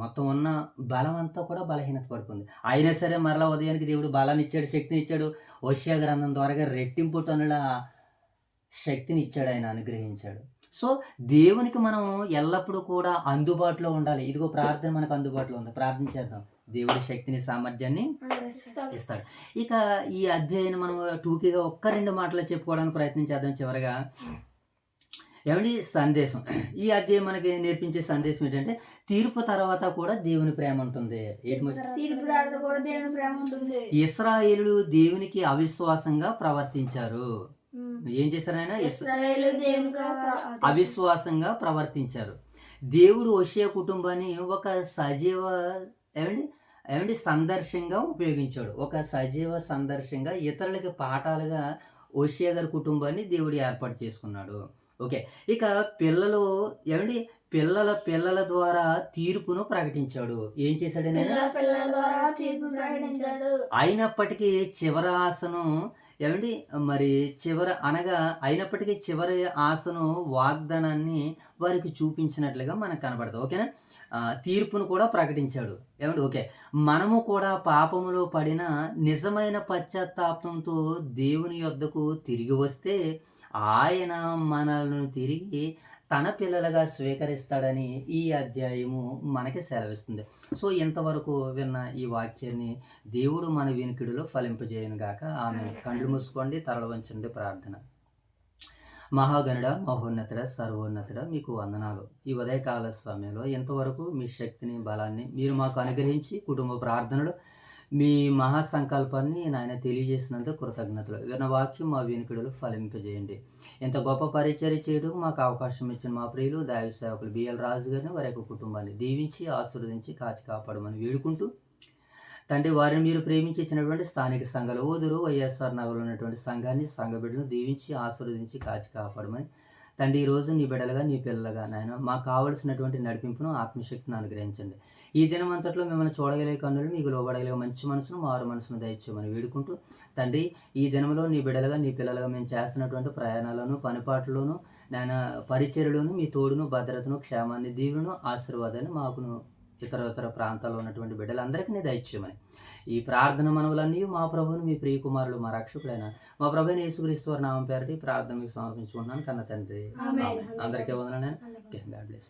మొత్తం ఉన్న బలం అంతా కూడా బలహీనత పడుకుంది. అయినా సరే మరలా ఉదయానికి దేవుడు బలాన్ని ఇచ్చాడు, శక్తిని ఇచ్చాడు. హోషేయ గ్రంథం ద్వారా రెట్టింపు టన్నుల శక్తిని ఇచ్చాడు, ఆయన అనుగ్రహించాడు. సో దేవునికి మనం ఎల్లప్పుడూ కూడా అందుబాటులో ఉండాలి. ఇదిగో ప్రార్థన మనకు అందుబాటులో ఉంది, ప్రార్థన చేద్దాం. దేవుడి శక్తిని, సామర్థ్యాన్ని ఇస్తాడు. ఇక ఈ అధ్యాయాన్ని మనం టూకీగా 1-2 మాటలు చెప్పుకోవడానికి ప్రయత్నం చేద్దాం. చివరగా ఏమండి సందేశం. ఈ అధ్యాయం మనకి నేర్పించే సందేశం ఏంటంటే తీర్పు తర్వాత కూడా దేవుని ప్రేమ ఉంటుంది. తీర్పు తర్వాత కూడా దేవుని ప్రేమ ఉంటుంది. ఇశ్రాయేలు దేవునికి అవిశ్వాసంగా ప్రవర్తించారు. ఏం చేశారు ఆయన? ఇశ్రాయేలు దేవునికి అవిశ్వాసంగా ప్రవర్తించారు. దేవుడు హోషేయ కుటుంబాన్ని ఒక సజీవ ఏమండి ఏమండి సందర్శంగా ఉపయోగించాడు. ఒక సజీవ సందర్శంగా ఇతరులకి పాఠాలుగా హోషేయ గారి కుటుంబాన్ని దేవుడు ఏర్పాటు చేసుకున్నాడు. ఓకే. ఇక పిల్లలు ఏమండి పిల్లల ద్వారా తీర్పును ప్రకటించాడు. ఏం చేశాడు ఆయన? పిల్లల ద్వారా తీర్పు ప్రకటించాడు. అయినప్పటికీ చివరి ఆశను ఏమండి మరి అయినప్పటికీ చివరి ఆశను వాగ్దానాన్ని వారికి చూపించినట్లుగా మనకు కనబడుతుంది. ఓకేనా? తీర్పును కూడా ప్రకటించాడు. ఏమండి? ఓకే. మనము కూడా పాపములో పడిన నిజమైన పశ్చాత్తాపంతో దేవుని యొద్దకు తిరిగి వస్తే ఆయన మనల్ని తిరిగి తన పిల్లలుగా స్వీకరిస్తాడని ఈ అధ్యాయము మనకి సెలవిస్తుంది. సో ఇంతవరకు విన్న ఈ వాక్యాన్ని దేవుడు మన వినికిడిలో ఫలింపజేయను గాక. ఆమె కళ్ళు మూసుకోండి, తలలు వంచండి. ప్రార్థన. మహాగణుడ, మహోన్నతుడ, సర్వోన్నతుడ, మీకు వందనాలు. ఈ ఉదయకాల సమయంలో ఇంతవరకు మీ శక్తిని, బలాన్ని మీరు మాకు అనుగ్రహించి కుటుంబ ప్రార్థనలు మీ మహాసంకల్పాన్ని నాయన తెలియజేసినందుకు కృతజ్ఞతలు. విన్న వాక్యం మా వెనుకడులు ఫలింపజేయండి. ఇంత గొప్ప పరిచర్య చేయడం మాకు అవకాశం ఇచ్చిన మా ప్రియులు దైవ సేవకులు బిఎల్ రాజు గారిని వారి యొక్క కుటుంబాన్ని దీవించి ఆశీర్వదించి కాచి కాపాడమని వేడుకుంటూ తండ్రి, వారిని మీరు ప్రేమించి ఇచ్చినటువంటి స్థానిక సంఘాలు ఓదురు వైఎస్ఆర్ నగర్లో ఉన్నటువంటి సంఘాన్ని, సంఘ బిడ్డలను దీవించి ఆశీర్వదించి కాచి కాపాడమని తండ్రి, ఈరోజు నీ బిడ్డలుగా నీ పిల్లలుగా నాయన మాకు కావలసినటువంటి నడిపింపును, ఆత్మశక్తిని అనుగ్రహించండి. ఈ దినమంతట్లో మిమ్మల్ని చూడగలిగే కన్నులు, మీకు లోబడగలిగే మంచి మనసును, మారు మనసును దయచేయమని వేడుకుంటూ తండ్రి, ఈ దినంలో నీ బిడ్డలుగా నీ పిల్లలుగా మేము చేస్తున్నటువంటి ప్రయాణాలను, పనిపాట్లలోను నాయన పరిచర్యలోను మీ తోడును, భద్రతను, క్షేమాన్ని, దీవును, ఆశీర్వాదాన్ని మాకును ఇతర ప్రాంతాల్లో ఉన్నటువంటి బిడ్డలందరికీ దయచేయమని ఈ ప్రార్థన మనవులన్నీ మా ప్రభువును, మీ ప్రియ కుమారులు, మా రక్షకుడైన మా ప్రభువైన యేసుక్రీస్తు వారి నామం పేరటి ప్రార్థన మీకు సమర్పించుకుంటున్నాను కన్న తండ్రి. అందరికీ వందనాలు. God bless.